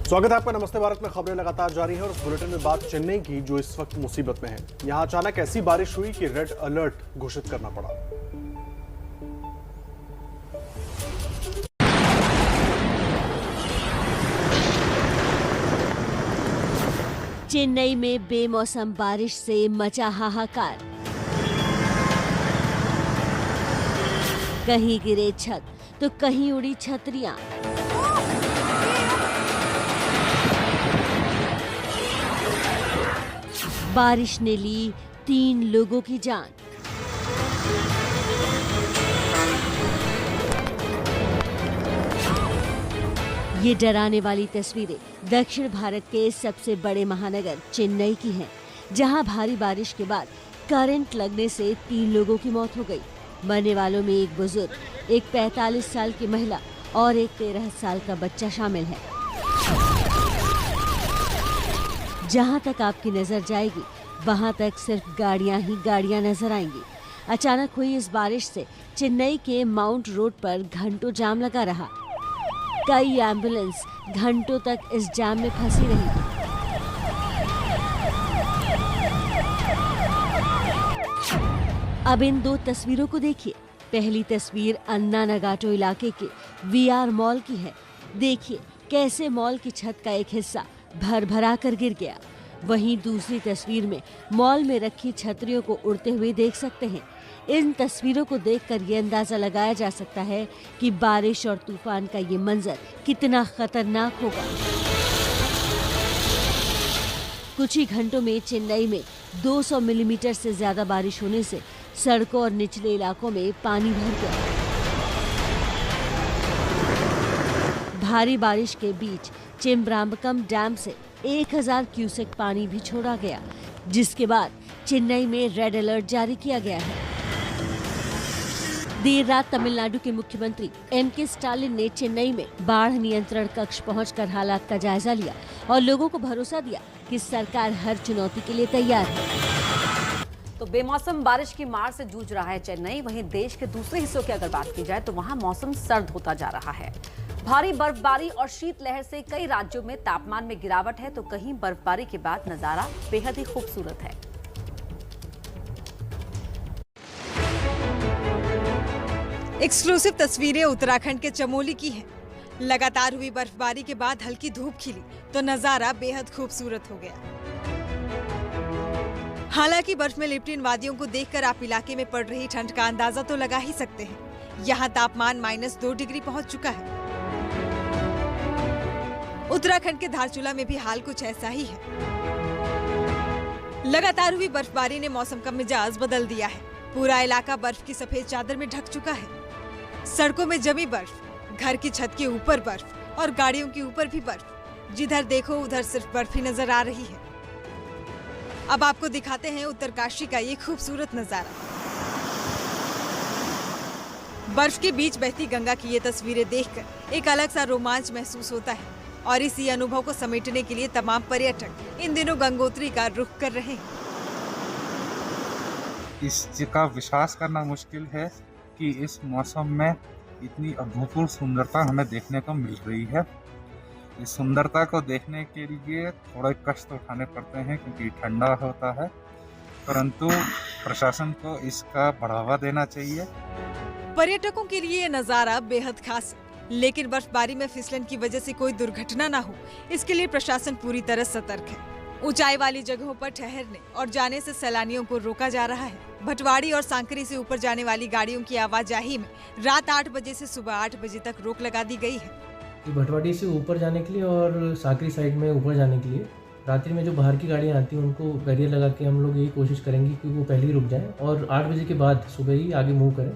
स्वागत है आपका नमस्ते भारत में। खबरें लगातार जारी हैं और इस बुलेटिन में बात चेन्नई की, जो इस वक्त मुसीबत में है। यहां अचानक ऐसी बारिश हुई कि रेड अलर्ट घोषित करना पड़ा। चेन्नई में बेमौसम बारिश से मचा हाहाकार। कहीं गिरे छत तो कहीं उड़ी छतरियां। बारिश ने ली 3 लोगों की जान। ये डराने वाली तस्वीरें दक्षिण भारत के सबसे बड़े महानगर चेन्नई की हैं, जहां भारी बारिश के बाद करंट लगने से 3 लोगों की मौत हो गई। मरने वालों में एक बुजुर्ग, एक 45 साल की महिला और एक 13 साल का बच्चा शामिल है। जहां तक आपकी नजर जाएगी वहां तक सिर्फ गाड़ियां ही गाड़ियां नजर आएंगी। अचानक हुई इस बारिश से चेन्नई के माउंट रोड पर घंटों जाम लगा रहा। कई एम्बुलेंस घंटों तक इस जाम में फंसी रही। अब इन 2 तस्वीरों को देखिए। पहली तस्वीर अन्ना नगाटो इलाके के वीआर मॉल की है। देखिए कैसे मॉल की छत का एक हिस्सा भर-भरा कर गिर गया। वहीं दूसरी तस्वीर में मॉल में रखी छतरियों को उड़ते हुए देख सकते हैं। इन तस्वीरों को देखकर ये अंदाजा लगाया जा सकता है कि बारिश और तूफान का ये मंजर कितना खतरनाक होगा। कुछ ही घंटों में चेन्नई में 200 मिलीमीटर से ज्यादा बारिश होने से सड़कों और निचले इलाकों में पानी भर गया। भारी बारिश के बीच चेम्ब्राम्बकम डैम से 1000 क्यूसेक पानी भी छोड़ा गया, जिसके बाद चेन्नई में रेड अलर्ट जारी किया गया है। देर रात तमिलनाडु के मुख्यमंत्री एम.के. स्टालिन ने चेन्नई में बाढ़ नियंत्रण कक्ष पहुंचकर हालात का जायजा लिया और लोगों को भरोसा दिया कि सरकार हर चुनौती के लिए तैयार है। तो बेमौसम बारिश की मार से जूझ रहा है चेन्नई। वहीं देश के दूसरे हिस्सों की अगर बात की जाए तो वहां मौसम सर्द होता जा रहा है। भारी बर्फबारी और शीतलहर से कई राज्यों में तापमान में गिरावट है, तो कहीं बर्फबारी के बाद नजारा बेहद ही खूबसूरत है। एक्सक्लूसिव तस्वीरें उत्तराखंड के चमोली की हैं। लगातार हुई बर्फबारी के बाद हल्की धूप खिली तो नजारा बेहद खूबसूरत हो गया। हालांकि बर्फ में लिपटी इन वादियों को देखकर आप इलाके में पड़ रही ठंड का अंदाजा तो लगा ही सकते हैं। यहाँ तापमान -2 डिग्री पहुँच चुका है। उत्तराखंड के धारचूला में भी हाल कुछ ऐसा ही है। लगातार हुई बर्फबारी ने मौसम का मिजाज बदल दिया है। पूरा इलाका बर्फ की सफेद चादर में ढक चुका है। सड़कों में जमी बर्फ, घर की छत के ऊपर बर्फ और गाड़ियों के ऊपर भी बर्फ। जिधर देखो उधर सिर्फ बर्फ ही नजर आ रही है। अब आपको दिखाते हैं उत्तरकाशी का ये खूबसूरत नजारा। बर्फ के बीच बहती गंगा की ये तस्वीरें देखकर एक अलग सा रोमांच महसूस होता है और इसी अनुभव को समेटने के लिए तमाम पर्यटक इन दिनों गंगोत्री का रुख कर रहे हैं। इसका विश्वास करना मुश्किल है कि इस मौसम में इतनी अभूतपूर्व सुंदरता हमें देखने को मिल रही है। इस सुंदरता को देखने के लिए थोड़े कष्ट उठाने पड़ते हैं क्योंकि ठंडा होता है, परंतु प्रशासन को इसका बढ़ावा देना चाहिए। पर्यटकों के लिए ये नजारा बेहद खास है, लेकिन बर्फबारी में फिसलन की वजह से कोई दुर्घटना न हो, इसके लिए प्रशासन पूरी तरह सतर्क है। ऊंचाई वाली जगहों पर ठहरने और जाने से सैलानियों को रोका जा रहा है। भटवाड़ी और सांकरी से ऊपर जाने वाली गाड़ियों की आवाजाही में रात 8 बजे से सुबह 8 बजे तक रोक लगा दी गई है। भटवाड़ी से ऊपर जाने के लिए और सांकरी साइड में ऊपर जाने के लिए रात्रि में जो बाहर की गाड़ियाँ आती हैं उनको बैरियर लगा के हम लोग यही कोशिश करेंगे कि वो पहले ही रुक जाएं और 8 बजे के बाद सुबह ही आगे मूव करें।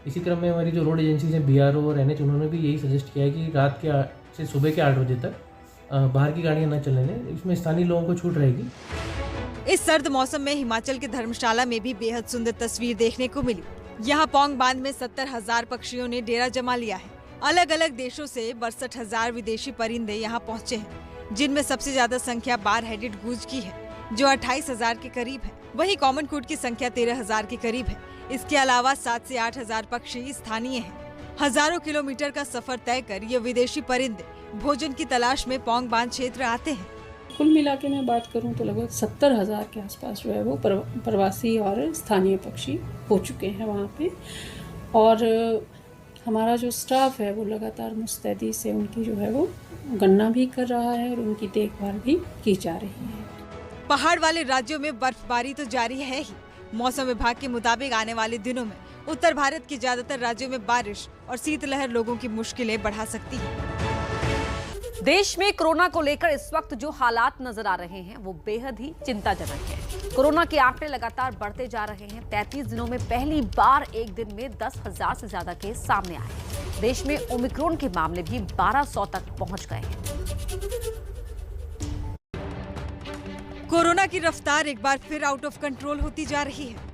इसी क्रम में हमारी जो रोड एजेंसीज हैं BRO और NH, उन्होंने भी यही सजेस्ट किया है कि रात के से सुबह के 8 बजे तक बाहर की गाड़ियां न चलने दें। इसमें स्थानीय लोगों को छूट रहेगी। इस सर्द मौसम में हिमाचल के धर्मशाला में भी बेहद सुंदर तस्वीर देखने को मिली। यहाँ पौंग बांध में 70,000 पक्षियों ने डेरा जमा लिया है। अलग अलग देशों से 62,000 विदेशी परिंदे यहाँ पहुँचे हैं, जिनमें सबसे ज्यादा संख्या बार हेडेड गूज की है, जो 28,000 के करीब है। वहीं कॉमन कूट की संख्या 13,000 के करीब है। इसके अलावा 7 से 8,000 पक्षी स्थानीय हैं। हजारों किलोमीटर का सफर तय कर ये विदेशी परिंदे भोजन की तलाश में पौंग बांध क्षेत्र आते हैं। कुल मिला के मैं बात करूं तो लगभग 70,000 के आसपास जो है वो प्रवासी और स्थानीय पक्षी हो चुके हैं वहाँ पे। और हमारा जो स्टाफ है वो लगातार मुस्तैदी से उनकी जो है वो गणना भी कर रहा है और उनकी देखभाल भी की जा रही है। पहाड़ वाले राज्यों में बर्फबारी तो जारी है ही। मौसम विभाग के मुताबिक आने वाले दिनों में उत्तर भारत के ज्यादातर राज्यों में बारिश और शीतलहर लोगों की मुश्किलें बढ़ा सकती है। देश में कोरोना को लेकर इस वक्त जो हालात नजर आ रहे हैं वो बेहद ही चिंताजनक है। कोरोना के आंकड़े लगातार बढ़ते जा रहे हैं। 33 दिनों में पहली बार एक दिन में 10,000 से ज्यादा केस सामने आए हैं। देश में ओमिक्रॉन के मामले भी 1200 तक पहुंच गए हैं। कोरोना की रफ्तार एक बार फिर आउट ऑफ कंट्रोल होती जा रही है।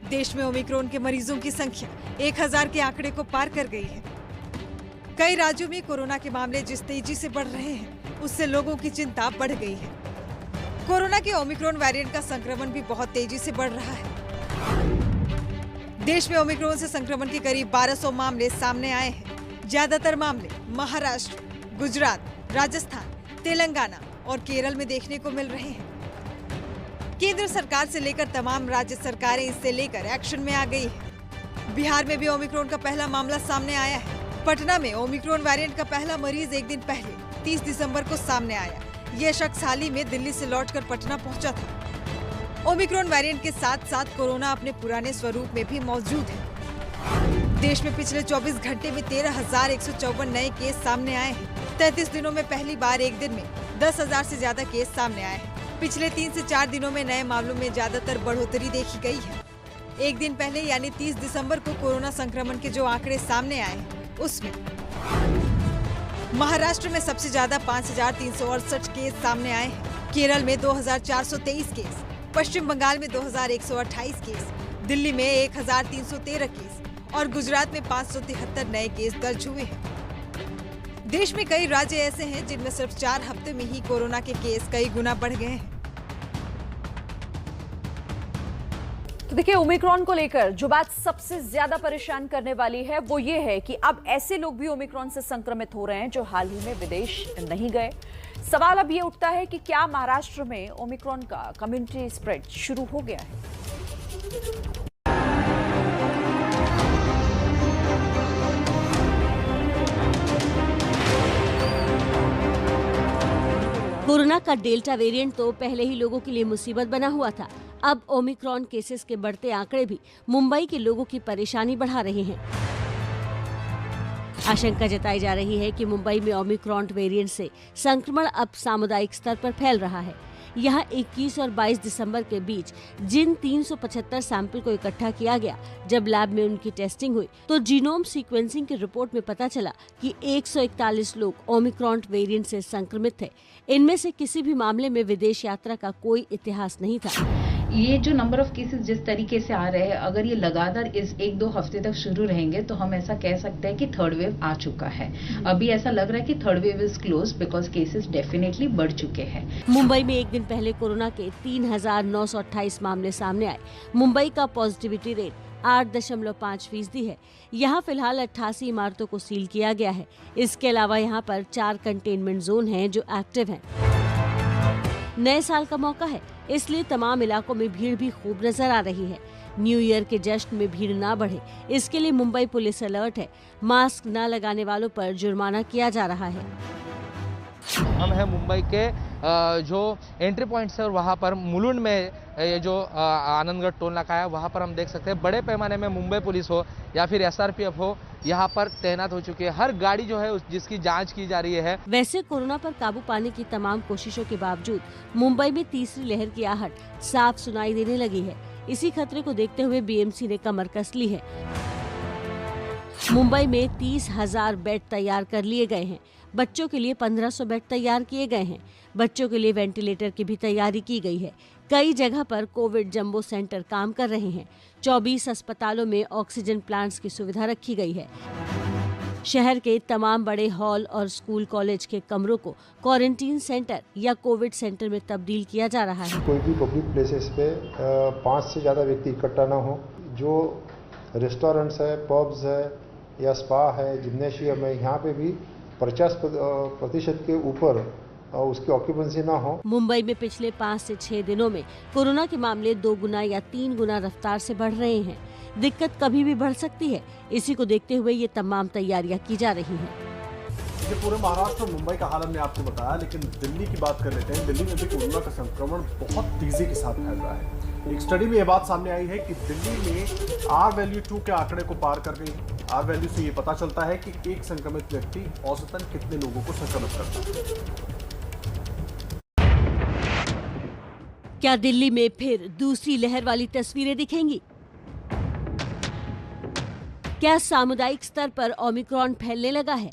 देश में ओमिक्रॉन के मरीजों की संख्या 1000 के आंकड़े को पार कर गई है। कई राज्यों में कोरोना के मामले जिस तेजी से बढ़ रहे हैं उससे लोगों की चिंता बढ़ गई है। कोरोना के ओमिक्रॉन वेरिएंट का संक्रमण भी बहुत तेजी से बढ़ रहा है। देश में ओमिक्रॉन से संक्रमण के करीब 1200 मामले सामने आए हैं। ज्यादातर मामले महाराष्ट्र, गुजरात, राजस्थान, तेलंगाना और केरल में देखने को मिल रहे हैं। केंद्र सरकार से लेकर तमाम राज्य सरकारें इससे लेकर एक्शन में आ गई है। बिहार में भी ओमिक्रॉन का पहला मामला सामने आया है। पटना में ओमिक्रॉन वेरिएंट का पहला मरीज एक दिन पहले 30 दिसंबर को सामने आया। यह शख्स हाल ही में दिल्ली से लौटकर पटना पहुंचा था। ओमिक्रॉन वेरिएंट के साथ साथ कोरोना अपने पुराने स्वरूप में भी मौजूद है। देश में पिछले 24 घंटे में 13,154 नए केस सामने आए हैं। 33 दिनों में पहली बार एक दिन में 10,000 से ज्यादा केस सामने आए हैं। पिछले 3 से 4 दिनों में नए मामलों में ज्यादातर बढ़ोतरी देखी गई है। एक दिन पहले यानी 30 दिसंबर को कोरोना संक्रमण के जो आंकड़े सामने आए हैं उसमें महाराष्ट्र में सबसे ज्यादा 5,368 केस सामने आए हैं। केरल में 2,423 केस, पश्चिम बंगाल में 2,128 केस, दिल्ली में 1,313 केस और गुजरात में 573 नए केस दर्ज हुए हैं। देश में कई राज्य ऐसे हैं जिनमें सिर्फ 4 हफ्ते में ही कोरोना के केस कई गुना बढ़ गए हैं। तो देखिए, ओमिक्रॉन को लेकर जो बात सबसे ज्यादा परेशान करने वाली है वो ये है कि अब ऐसे लोग भी ओमिक्रॉन से संक्रमित हो रहे हैं जो हाल ही में विदेश नहीं गए। सवाल अब ये उठता है कि क्या महाराष्ट्र में ओमिक्रॉन का कम्युनिटी स्प्रेड शुरू हो गया है? कोरोना का डेल्टा वेरिएंट तो पहले ही लोगों के लिए मुसीबत बना हुआ था। अब ओमिक्रॉन केसेस के बढ़ते आंकड़े भी मुंबई के लोगों की परेशानी बढ़ा रहे हैं। आशंका जताई जा रही है कि मुंबई में ओमिक्रॉन वेरिएंट से संक्रमण अब सामुदायिक स्तर पर फैल रहा है। यहाँ 21 और 22 दिसंबर के बीच जिन 375 सैंपल को इकट्ठा किया गया, जब लैब में उनकी टेस्टिंग हुई तो जीनोम सीक्वेंसिंग की रिपोर्ट में पता चला कि 141 लोग ओमिक्रॉन वेरिएंट से संक्रमित थे। इनमें से किसी भी मामले में विदेश यात्रा का कोई इतिहास नहीं था। ये जो नंबर ऑफ केसेस जिस तरीके से आ रहे हैं, अगर ये लगातार इस 1-2 हफ्ते तक शुरू रहेंगे तो हम ऐसा कह सकते हैं कि थर्ड वेव आ चुका है। अभी ऐसा लग रहा है कि third wave is close because cases definitely बढ़ चुके हैं। मुंबई में एक दिन पहले कोरोना के 3,928 मामले सामने आए। मुंबई का पॉजिटिविटी रेट 8.5% है। यहाँ फिलहाल 88 इमारतों को सील किया गया है। इसके अलावा यहाँ पर 4 कंटेनमेंट जोन हैं जो एक्टिव हैं। नए साल का मौका है, इसलिए तमाम इलाकों में भीड़ भी खूब नजर आ रही है। न्यू ईयर के जश्न में भीड़ ना बढ़े, इसके लिए मुंबई पुलिस अलर्ट है। मास्क न लगाने वालों पर जुर्माना किया जा रहा है। हम हैं मुंबई के जो एंट्री पॉइंट्स है और वहाँ पर मुलुंड में ये जो आनंदगढ़ टोल नाका है वहाँ पर हम देख सकते हैं बड़े पैमाने में मुंबई पुलिस हो या फिर SRPF हो यहाँ पर तैनात हो चुकी है। हर गाड़ी जो है जिसकी जांच की जा रही है। वैसे कोरोना पर काबू पाने की तमाम कोशिशों के बावजूद मुंबई में तीसरी लहर की आहट साफ सुनाई देने लगी है। इसी खतरे को देखते हुए BMC ने कमर कस ली है। मुंबई में 30,000 बेड तैयार कर लिए गए हैं। बच्चों के लिए 1,500 बेड तैयार किए गए हैं। बच्चों के लिए वेंटिलेटर की भी तैयारी की गई है। कई जगह पर कोविड जंबो सेंटर काम कर रहे हैं। 24 अस्पतालों में ऑक्सीजन प्लांट्स की सुविधा रखी गई है। शहर के तमाम बड़े हॉल और स्कूल कॉलेज के कमरों को क्वारंटीन सेंटर या कोविड सेंटर में तब्दील किया जा रहा है। कोई भी पब्लिक प्लेसेस पे 5 से ज़्यादा व्यक्ति इकट्ठा ना हो। जो रेस्टोरेंट्स है, पब्स है, या स्पा है, जिम्नेशियम है, यहाँ पे भी 50% के ऊपर उसकी ऑक्यूपेंसी ना हो। मुंबई में पिछले 5 से 6 दिनों में कोरोना के मामले 2 गुना या 3 गुना रफ्तार से बढ़ रहे हैं। दिक्कत कभी भी बढ़ सकती है, इसी को देखते हुए ये तमाम तैयारियां की जा रही हैं। ये पूरे महाराष्ट्र और मुंबई का हाल हमने आपको बताया, लेकिन दिल्ली की बात कर लेते हैं। दिल्ली में भी कोरोना का संक्रमण बहुत तेजी के साथ फैल रहा है। एक स्टडी में यह बात सामने आई है कि दिल्ली में आर वैल्यू 2 के आंकड़े को पार कर गई है। आर वैल्यू से ये पता चलता है कि एक संक्रमित व्यक्ति औसतन कितने लोगों को संक्रमित करता है। क्या दिल्ली में फिर दूसरी लहर वाली तस्वीरें दिखेंगी? क्या सामुदायिक स्तर पर ओमिक्रॉन फैलने लगा है?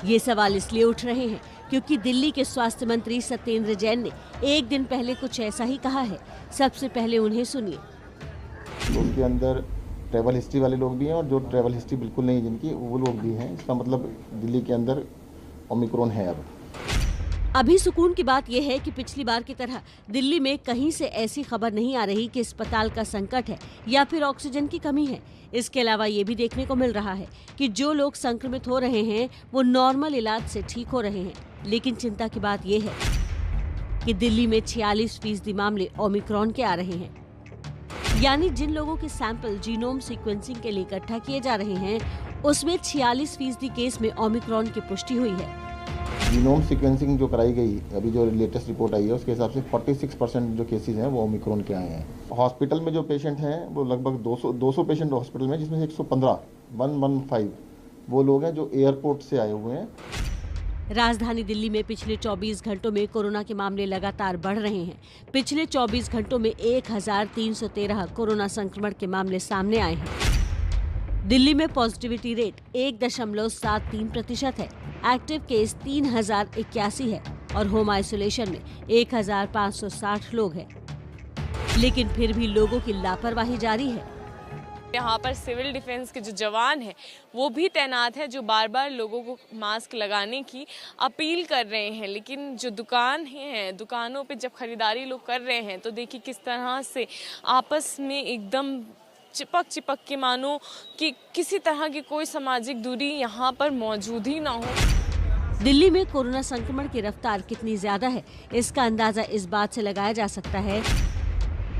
ये सवाल इसलिए उठ रहे हैं क्योंकि दिल्ली के स्वास्थ्य मंत्री सत्येंद्र जैन ने एक दिन पहले कुछ ऐसा ही कहा है। सबसे पहले उन्हें सुनिए। उसके अंदर ट्रैवल हिस्ट्री वाले लोग भी हैं और जो ट्रैवल हिस्ट्री बिल्कुल नहीं जिनकी, वो लोग भी हैं। इसका मतलब दिल्ली के अंदर ओमिक्रॉन है। अभी सुकून की बात यह है कि पिछली बार की तरह दिल्ली में कहीं से ऐसी खबर नहीं आ रही कि अस्पताल का संकट है या फिर ऑक्सीजन की कमी है। इसके अलावा ये भी देखने को मिल रहा है कि जो लोग संक्रमित हो रहे हैं वो नॉर्मल इलाज से ठीक हो रहे हैं। लेकिन चिंता की बात यह है कि दिल्ली में 46% मामले ओमिक्रॉन के आ रहे हैं। यानी जिन लोगों के सैंपल जीनोम सीक्वेंसिंग के लिए इकट्ठा किए जा रहे हैं उसमें 46% केस में ओमिक्रॉन की पुष्टि हुई है। जीनोम सीक्वेंसिंग जो कराई गई, अभी जो लेटेस्ट रिपोर्ट आई है उसके हिसाब से 46% जो केसेस हैं वो ओमिक्रॉन के आए हैं। हॉस्पिटल में जो पेशेंट हैं वो लगभग 200 पेशेंट हॉस्पिटल में, जिसमें से 115 वो लोग हैं जो एयरपोर्ट से आए हुए हैं। राजधानी दिल्ली में पिछले 24 घंटों में कोरोना के मामले लगातार बढ़ रहे हैं। पिछले 24 घंटों में 1313 कोरोना संक्रमण के मामले सामने आए हैं। दिल्ली में पॉजिटिविटी रेट 1.73% है। एक्टिव केस 3081 है और होम आइसोलेशन में 1560 लोग हैं। लेकिन फिर भी लोगों की लापरवाही जारी है। यहाँ पर सिविल डिफेंस के जो जवान हैं वो भी तैनात है, जो बार बार लोगों को मास्क लगाने की अपील कर रहे हैं। लेकिन जो दुकानों पे जब खरीदारी लोग कर रहे हैं तो देखिए किस तरह से आपस में एकदम चिपक के मानो कि किसी तरह की कोई सामाजिक दूरी यहाँ पर मौजूद ही ना हो। दिल्ली में कोरोना संक्रमण की रफ्तार कितनी ज्यादा है इसका अंदाजा इस बात से लगाया जा सकता है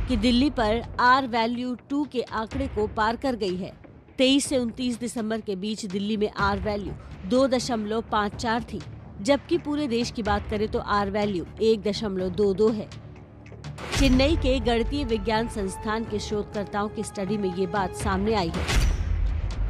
कि दिल्ली पर आर वैल्यू 2 के आंकड़े को पार कर गई है। 23 से 29 दिसंबर के बीच दिल्ली में आर वैल्यू 2.54 थी, जबकि पूरे देश की बात करें तो आर वैल्यू 1.22 है। चेन्नई के गणितीय विज्ञान संस्थान के शोधकर्ताओं की स्टडी में ये बात सामने आई है।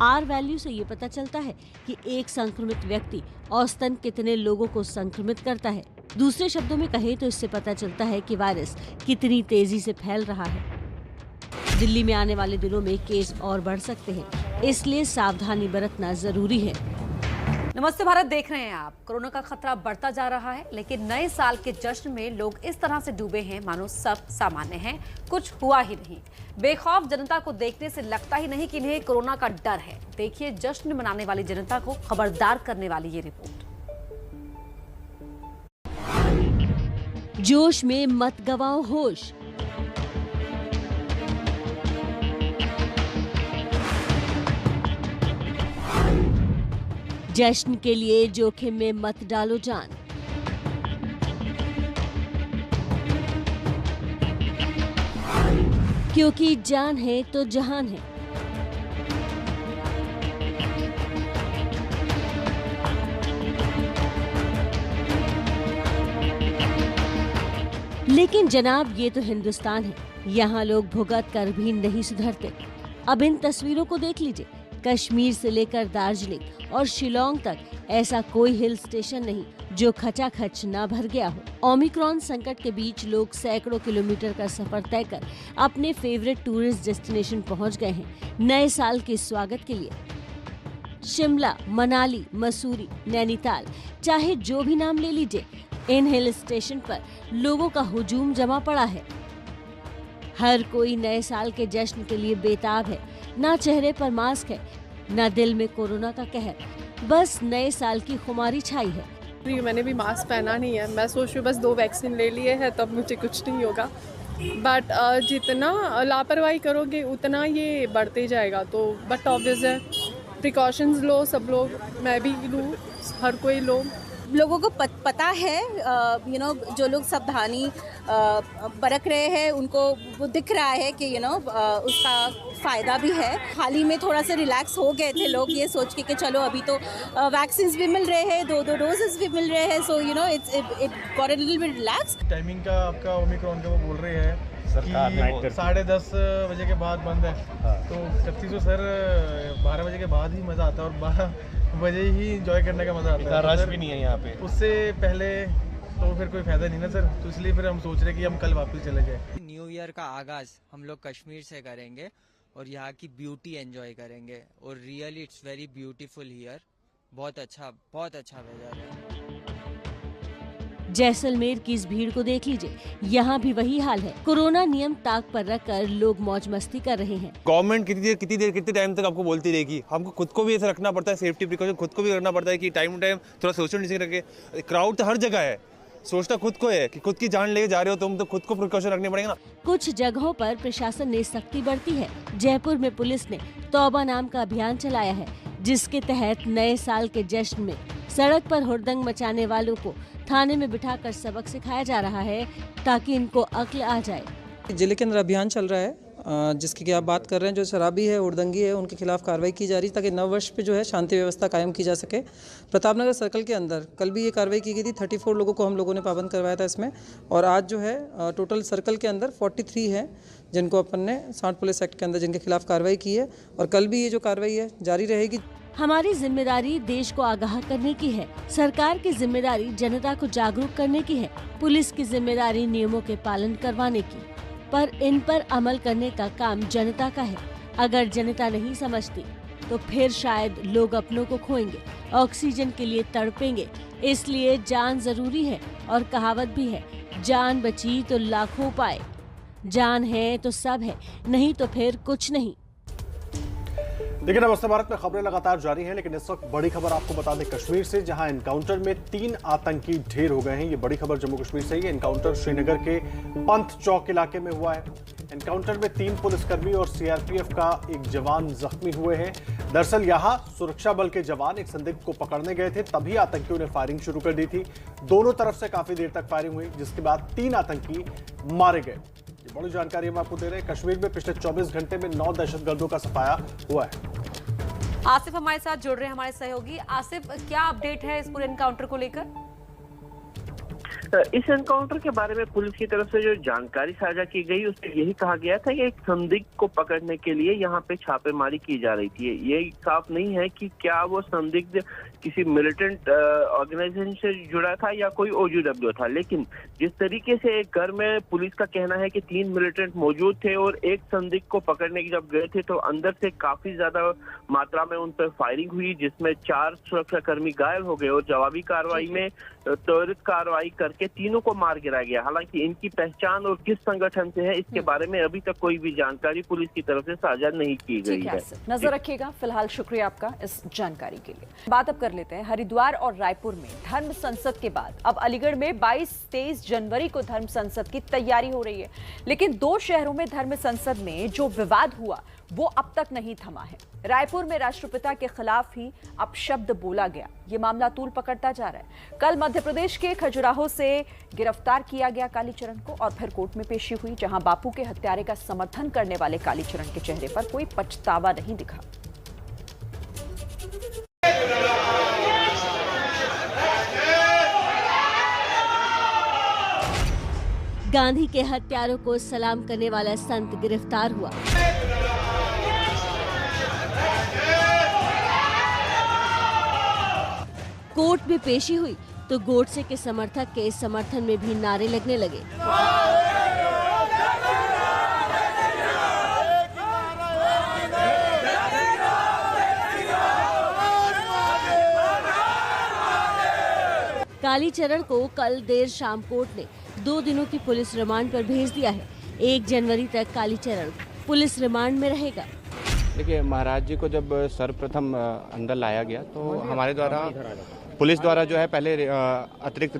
आर वैल्यू से ये पता चलता है कि एक संक्रमित व्यक्ति औसतन कितने लोगों को संक्रमित करता है। दूसरे शब्दों में कहें तो इससे पता चलता है कि वायरस कितनी तेजी से फैल रहा है। दिल्ली में आने वाले दिनों में केस और बढ़ सकते हैं, इसलिए सावधानी बरतना जरूरी है। नमस्ते भारत देख रहे हैं आप। कोरोना का खतरा बढ़ता जा रहा है, लेकिन नए साल के जश्न में लोग इस तरह से डूबे हैं मानो सब सामान्य है, कुछ हुआ ही नहीं। बेखौफ जनता को देखने से लगता ही नहीं कि इन्हें कोरोना का डर है। देखिए जश्न मनाने वाली जनता को खबरदार करने वाली ये रिपोर्ट। जोश में मत गवाओ होश। जश्न के लिए जोखिम में मत डालो जान। क्योंकि जान है तो जहान है। लेकिन जनाब ये तो हिंदुस्तान है, यहाँ लोग भुगत कर भी नहीं सुधरते। अब इन तस्वीरों को देख लीजिए। कश्मीर से लेकर दार्जिलिंग और शिलोंग तक ऐसा कोई हिल स्टेशन नहीं जो खचाखच ना भर गया हो। ओमिक्रॉन संकट के बीच लोग सैकड़ों किलोमीटर का सफर तय कर अपने फेवरेट टूरिस्ट डेस्टिनेशन पहुंच गए हैं नए साल के स्वागत के लिए। शिमला, मनाली, मसूरी, नैनीताल, चाहे जो भी नाम ले लीजिए, इन हिल स्टेशन पर लोगों का हुजूम जमा पड़ा है। हर कोई नए साल के जश्न के लिए बेताब है। ना चेहरे पर मास्क है, ना दिल में कोरोना का कहर, बस नए साल की खुमारी छाई है। मैंने भी मास्क पहना नहीं है। मैं सोच रही हूँ बस 2 वैक्सीन ले लिए हैं तब मुझे कुछ नहीं होगा, बट जितना लापरवाही करोगे उतना ये बढ़ते जाएगा। तो बट ऑब्वियस है, प्रिकॉशंस लो सब लोग, मैं भी लूँ, हर कोई लो। लोगों को पता है जो लोग सावधानी बरत रहे हैं उनको वो दिख रहा है कि उसका फ़ायदा भी है। हाल ही में थोड़ा सा रिलैक्स हो गए थे लोग ये सोच के कि चलो अभी तो वैक्सीन भी मिल रहे हैं, दो डोजेस भी मिल रहे हैं, so it got a little bit relax. Timing का आपका ओमिक्रॉन का वो बोल रहे हैं कि 10:30 बजे के बाद बंद है। तो 31 सर 12 बजे के बाद ही मज़ा आता है और 12 बजे ही एंजॉय करने का मज़ा आता है। रश भी नहीं है यहाँ पे। उससे पहले तो फिर कोई फायदा नहीं ना सर, तो इसलिए फिर हम सोच रहे हैं कि हम कल वापस चले जाए। न्यू ईयर का आगाज़ हम लोग कश्मीर से करेंगे और यहाँ की ब्यूटी एंजॉय करेंगे और really it's very beautiful here. बहुत अच्छा वेदर है। जैसलमेर की इस भीड़ को देख लीजिए, यहाँ भी वही हाल है। कोरोना नियम ताक पर रखकर लोग मौज मस्ती कर रहे हैं। गवर्नमेंट कितनी टाइम तक आपको बोलती रहेगी, हमको खुद को भी ऐसा रखना पड़ता है, सेफ्टी प्रिकॉशन खुद को भी रखना पड़ता है कि टाइम टू टाइम थोड़ा सोशल डिस्टेंस रखे। क्राउड तो हर जगह है, सोचना खुद को है कि खुद की जान लेके जा रहे हो तुम, तो खुद को प्रिकॉशन रखने पड़ेगा ना। कुछ जगहों पर प्रशासन ने सख्ती बरती है। जयपुर में पुलिस ने तौबा नाम का अभियान चलाया है, जिसके तहत नए साल के जश्न में सड़क पर हुड़दंग मचाने वालों को थाने में बिठाकर सबक सिखाया जा रहा है, ताकि इनको अक्ल आ जाए। जिले के अंदर अभियान चल रहा है जिसकी कि आप बात कर रहे हैं, जो शराबी है, हुड़दंगी है, उनके खिलाफ कार्रवाई की जा रही है ताकि नव वर्ष पे जो है शांति व्यवस्था कायम की जा सके। प्रतापनगर सर्कल के अंदर कल भी ये कार्रवाई की गई थी। 34 लोगों को हम लोगों ने पाबंद करवाया था इसमें, और आज जो है टोटल सर्कल के अंदर 43 है जिनको अपन ने 60 पुलिस एक्ट के अंदर जिनके खिलाफ कार्रवाई की है, और कल भी ये जो कार्रवाई है जारी रहेगी। हमारी जिम्मेदारी देश को आगाह करने की है, सरकार की जिम्मेदारी जनता को जागरूक करने की है, पुलिस की जिम्मेदारी नियमों के पालन करवाने की, पर इन पर अमल करने का काम जनता का है। अगर जनता नहीं समझती तो फिर शायद लोग अपनों को खोएंगे, ऑक्सीजन के लिए तड़पेंगे। इसलिए जान जरूरी है, और कहावत भी है, जान बची तो लाखों पाए। जान है तो सब है, नहीं तो फिर कुछ नहीं। देखिए, नमस्ते भारत में खबरें लगातार जारी हैं, लेकिन इस वक्त बड़ी खबर आपको बता दें कश्मीर से, जहां एनकाउंटर में 3 आतंकी ढेर हो गए हैं। ये बड़ी खबर जम्मू कश्मीर से ही। एनकाउंटर श्रीनगर के पंथ चौक इलाके में हुआ है। एनकाउंटर में 3 पुलिसकर्मी और सीआरपीएफ का एक जवान जख्मी हुए हैं। दरअसल यहां सुरक्षा बल के जवान एक संदिग्ध को पकड़ने गए थे, तभी आतंकियों ने फायरिंग शुरू कर दी थी। दोनों तरफ से काफी देर तक फायरिंग हुई, जिसके बाद 3 आतंकी मारे गए। ये बड़ी जानकारी हम आपको दे रहे हैं। कश्मीर में पिछले 24 घंटे में 9 दहशतगर्दों का सफाया हुआ है। आसिफ हमारे साथ जुड़ रहे हैं, हमारे सहयोगी। आसिफ, क्या अपडेट है इस पूरे एनकाउंटर को लेकर? इस एनकाउंटर के बारे में पुलिस की तरफ से जो जानकारी साझा की गई उसमें यही कहा गया था कि एक संदिग्ध को पकड़ने के लिए यहाँ पे छापेमारी की जा रही थी। ये साफ नहीं है कि क्या वो संदिग्ध किसी मिलिटेंट ऑर्गेनाइजेशन से जुड़ा था या कोई OGW था, लेकिन जिस तरीके से एक घर में पुलिस का कहना है कि 3 मिलिटेंट मौजूद थे और एक संदिग्ध को पकड़ने की जब गए थे तो अंदर से काफी ज्यादा मात्रा में उन पर फायरिंग हुई, जिसमें 4 सुरक्षाकर्मी घायल हो गए और जवाबी कार्रवाई में त्वरित कार्रवाई करके तीनों को मार गिराया गया। हालांकि इनकी पहचान और किस संगठन से है इसके बारे में अभी तक कोई भी जानकारी पुलिस की तरफ से साझा नहीं की गई है। नजर रखिएगा। फिलहाल शुक्रिया आपका इस जानकारी के लिए। बात अब कर लेते हैं हरिद्वार और रायपुर में धर्म संसद के बाद अब अलीगढ़ में 22-23 जनवरी को धर्म संसद की तैयारी हो रही है, लेकिन 2 शहरों में धर्म संसद में जो विवाद हुआ वो अब तक नहीं थमा है। रायपुर में राष्ट्रपिता के खिलाफ ही अपशब्द बोला गया, ये मामला तूल पकड़ता जा रहा है। कल मध्य प्रदेश के खजुराहो से गिरफ्तार किया गया कालीचरण को और फिर कोर्ट में पेशी हुई, जहां बापू के हत्यारे का समर्थन करने वाले कालीचरण के चेहरे पर कोई पछतावा नहीं दिखा। गांधी के हत्यारों को सलाम करने वाला संत गिरफ्तार हुआ। कोर्ट में पेशी हुई तो गोडसे के समर्थक के समर्थन में भी नारे लगने लगे। कालीचरण को कल देर शाम कोर्ट ने 2 दिनों की पुलिस रिमांड पर भेज दिया है। 1 जनवरी तक कालीचरण पुलिस रिमांड में रहेगा। देखिए, महाराज जी को जब सर्वप्रथम अंदर लाया गया तो हमारे द्वारा पुलिस द्वारा जो है पहले अतिरिक्त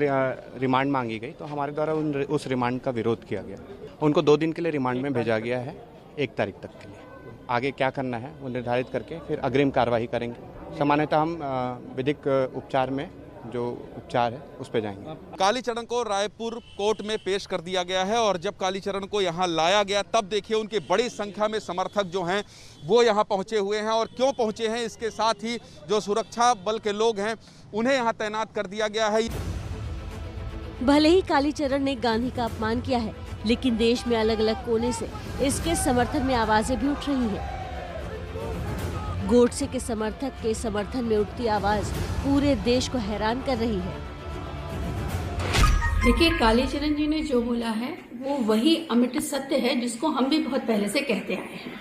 रिमांड मांगी गई, तो हमारे द्वारा उस रिमांड का विरोध किया गया उनको 2 दिन के लिए रिमांड में भेजा गया है 1 तारीख तक के लिए। आगे क्या करना है वो निर्धारित करके फिर अग्रिम कार्रवाई करेंगे। सामान्यतः हम विधिक उपचार में जो उपचार है उस पर जाएंगे। कालीचरण को रायपुर कोर्ट में पेश कर दिया गया है और जब कालीचरण को यहाँ लाया गया तब देखिए उनकी बड़ी संख्या में समर्थक जो हैं वो यहाँ पहुँचे हुए हैं। और क्यों पहुँचे हैं, इसके साथ ही जो सुरक्षा बल के लोग हैं उन्हें यहाँ तैनात कर दिया गया है। भले ही कालीचरण ने गांधी का अपमान किया है, लेकिन देश में अलग अलग कोने से इसके समर्थन में आवाजें भी उठ रही हैं। गोडसे के समर्थक के समर्थन में उठती आवाज पूरे देश को हैरान कर रही है। देखिए, कालीचरण जी ने जो बोला है वो वही अमिट सत्य है जिसको हम भी बहुत पहले से कहते आए हैं।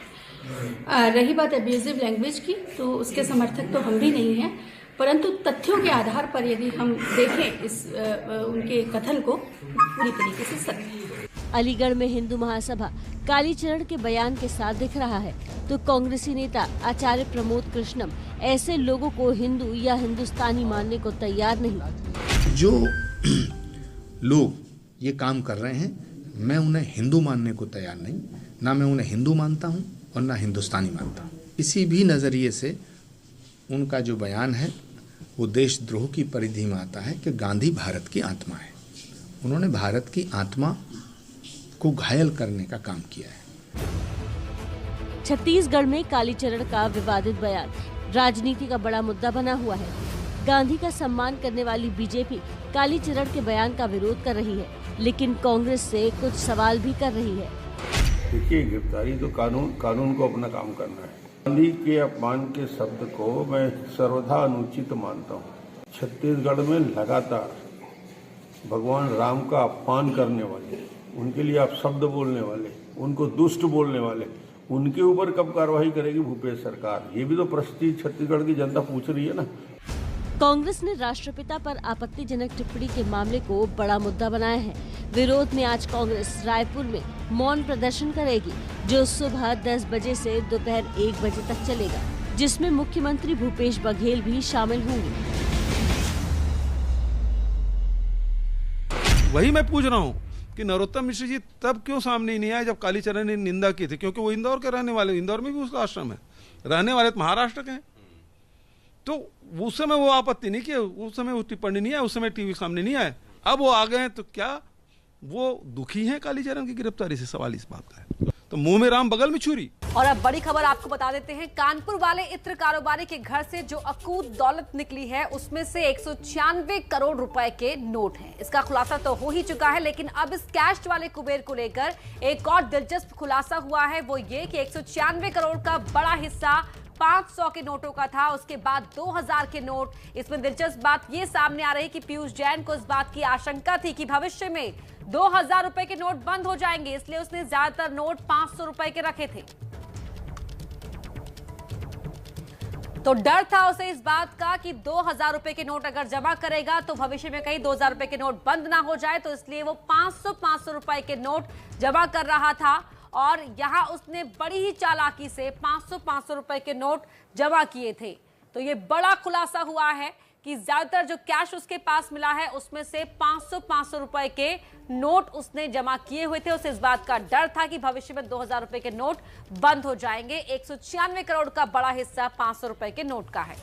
रही बात अब्यूजिव लैंग्वेज की, तो उसके समर्थक तो हम भी नहीं हैं, परंतु तथ्यों के आधार पर यदि हम देखें इस उनके कथन को, पूरी तरीके से सत्य है। अलीगढ़ में हिंदू महासभा कालीचरण के बयान के साथ दिख रहा है, तो कांग्रेसी नेता आचार्य प्रमोद कृष्णम ऐसे लोगों को हिंदू या हिंदुस्तानी मानने को तैयार नहीं। जो लोग ये काम कर रहे हैं, मैं उन्हें हिंदू मानने को तैयार नहीं। ना मैं उन्हें हिंदू मानता हूँ और ना हिंदुस्तानी मानता हूँ। किसी भी नज़रिए से उनका जो बयान है वो देशद्रोह की परिधि में आता है कि गांधी भारत की आत्मा है। उन्होंने भारत की आत्मा को घायल करने का काम किया है। छत्तीसगढ़ में कालीचरण का विवादित बयान राजनीति का बड़ा मुद्दा बना हुआ है। गांधी का सम्मान करने वाली बीजेपी कालीचरण के बयान का विरोध कर रही है, लेकिन कांग्रेस से कुछ सवाल भी कर रही है। देखिए, गिरफ्तारी तो कानून को अपना काम करना है। गांधी के अपमान के शब्द को मैं सर्वथा अनुचित मानता हूँ। छत्तीसगढ़ में लगातार भगवान राम का अपमान करने वाले, उनके लिए आप शब्द बोलने वाले, उनको दुष्ट बोलने वाले, उनके ऊपर कब कार्रवाई करेगी भूपेश सरकार? ये भी तो प्रश्न छत्तीसगढ़ की जनता पूछ रही है ना। कांग्रेस ने राष्ट्रपिता पर आपत्तिजनक टिप्पणी के मामले को बड़ा मुद्दा बनाया है। विरोध में आज कांग्रेस रायपुर में मौन प्रदर्शन करेगी, जो सुबह 10 बजे से दोपहर 1 बजे तक चलेगा, जिसमें मुख्यमंत्री भूपेश बघेल भी शामिल होंगे। वही मैं पूछ रहा हूँ कि नरोत्तम मिश्र जी तब क्यों सामने नहीं आए जब कालीचरण ने निंदा की थी? क्योंकि वो इंदौर के रहने वाले, इंदौर में भी उसका आश्रम है, रहने वाले तो महाराष्ट्र के हैं। तो उस समय वो आपत्ति नहीं किया, उस समय वो टिप्पणी नहीं आया, उस समय टीवी सामने नहीं आए। अब वो आ गए हैं, तो क्या वो दुखी हैं कालीचरण की गिरफ्तारी से? सवाल इस बात का है। तो मुंह में राम बगल में छुरी। और अब बड़ी खबर आपको बता देते हैं। कानपुर वाले इत्र कारोबारी के घर से जो अकूत दौलत निकली है, उसमें से 196 करोड़ रुपए के नोट हैं। इसका खुलासा तो हो ही चुका है, लेकिन अब इस कैश वाले कुबेर को लेकर एक और दिलचस्प खुलासा हुआ है। वो ये कि 196 करोड़ का बड़ा हिस्सा 500 के नोटों का था, उसके बाद 2000 के नोट। इसमें दिलचस्प बात ये सामने आ रही है कि पीयूष जैन को इस बात की आशंका थी कि भविष्य में 2000 रुपए के नोट बंद हो जाएंगे, इसलिए उसने ज्यादातर नोट 500 रुपए के रखे थे। तो डर था उसे इस बात का कि 2000 रुपए के नोट अगर जमा करेगा तो भविष्य में कहीं 2000 रुपए के नोट बंद ना हो जाए, तो इसलिए वो 500 रुपए के नोट जमा कर रहा था। और यहां उसने बड़ी ही चालाकी से 500 रुपए के नोट जमा किए थे। तो ये बड़ा खुलासा हुआ है कि ज्यादातर जो कैश उसके पास मिला है उसमें से 500 रुपए के नोट उसने जमा किए हुए थे। उसे इस बात का डर था कि भविष्य में 2000 रुपए के नोट बंद हो जाएंगे। 196 करोड़ का बड़ा हिस्सा 500 रुपए के नोट का है।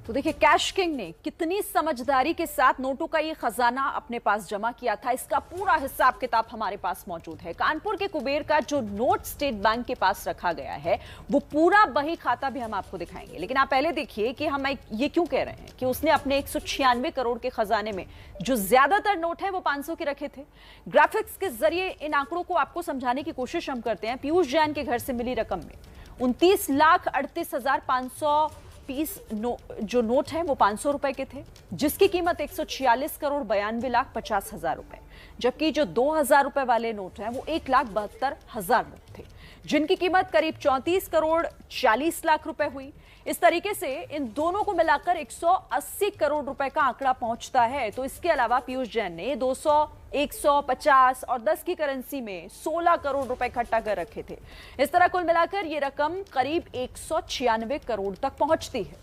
तो देखिए, कैश किंग ने कितनी समझदारी के साथ नोटों का ये खजाना अपने पास जमा किया था, इसका पूरा हिसाब किताब हमारे पास मौजूद है। कानपुर के कुबेर का जो नोट स्टेट बैंक के पास रखा गया है, वो पूरा बही खाता भी हम आपको दिखाएंगे। लेकिन आप पहले देखिए कि हम ये क्यों कह रहे हैं कि उसने अपने 196 करोड़ के खजाने में जो ज्यादातर नोट है वो 500 के रखे थे। ग्राफिक्स के जरिए इन आंकड़ों को आपको समझाने की कोशिश हम करते हैं। पीयूष जैन के घर से मिली रकम में 29,38,500 पीस जो नोट है वो 500 रुपए के थे, जिसकी कीमत 146 करोड़ 92,50,000 रुपए, जबकि जो 2000 रुपए वाले नोट हैं वो 1,72,000 नोट थे, जिनकी कीमत करीब 34 करोड़ 40 लाख रुपए हुई। इस तरीके से इन दोनों को मिलाकर 180 करोड़ रुपए का आंकड़ा पहुंचता है। तो इसके अलावा पीयूष जैन ने 200, 150 और 10 की करेंसी में 16 करोड़ रुपए इकट्ठा कर रखे थे। इस तरह कुल मिलाकर ये रकम करीब 196 करोड़ तक पहुंचती है।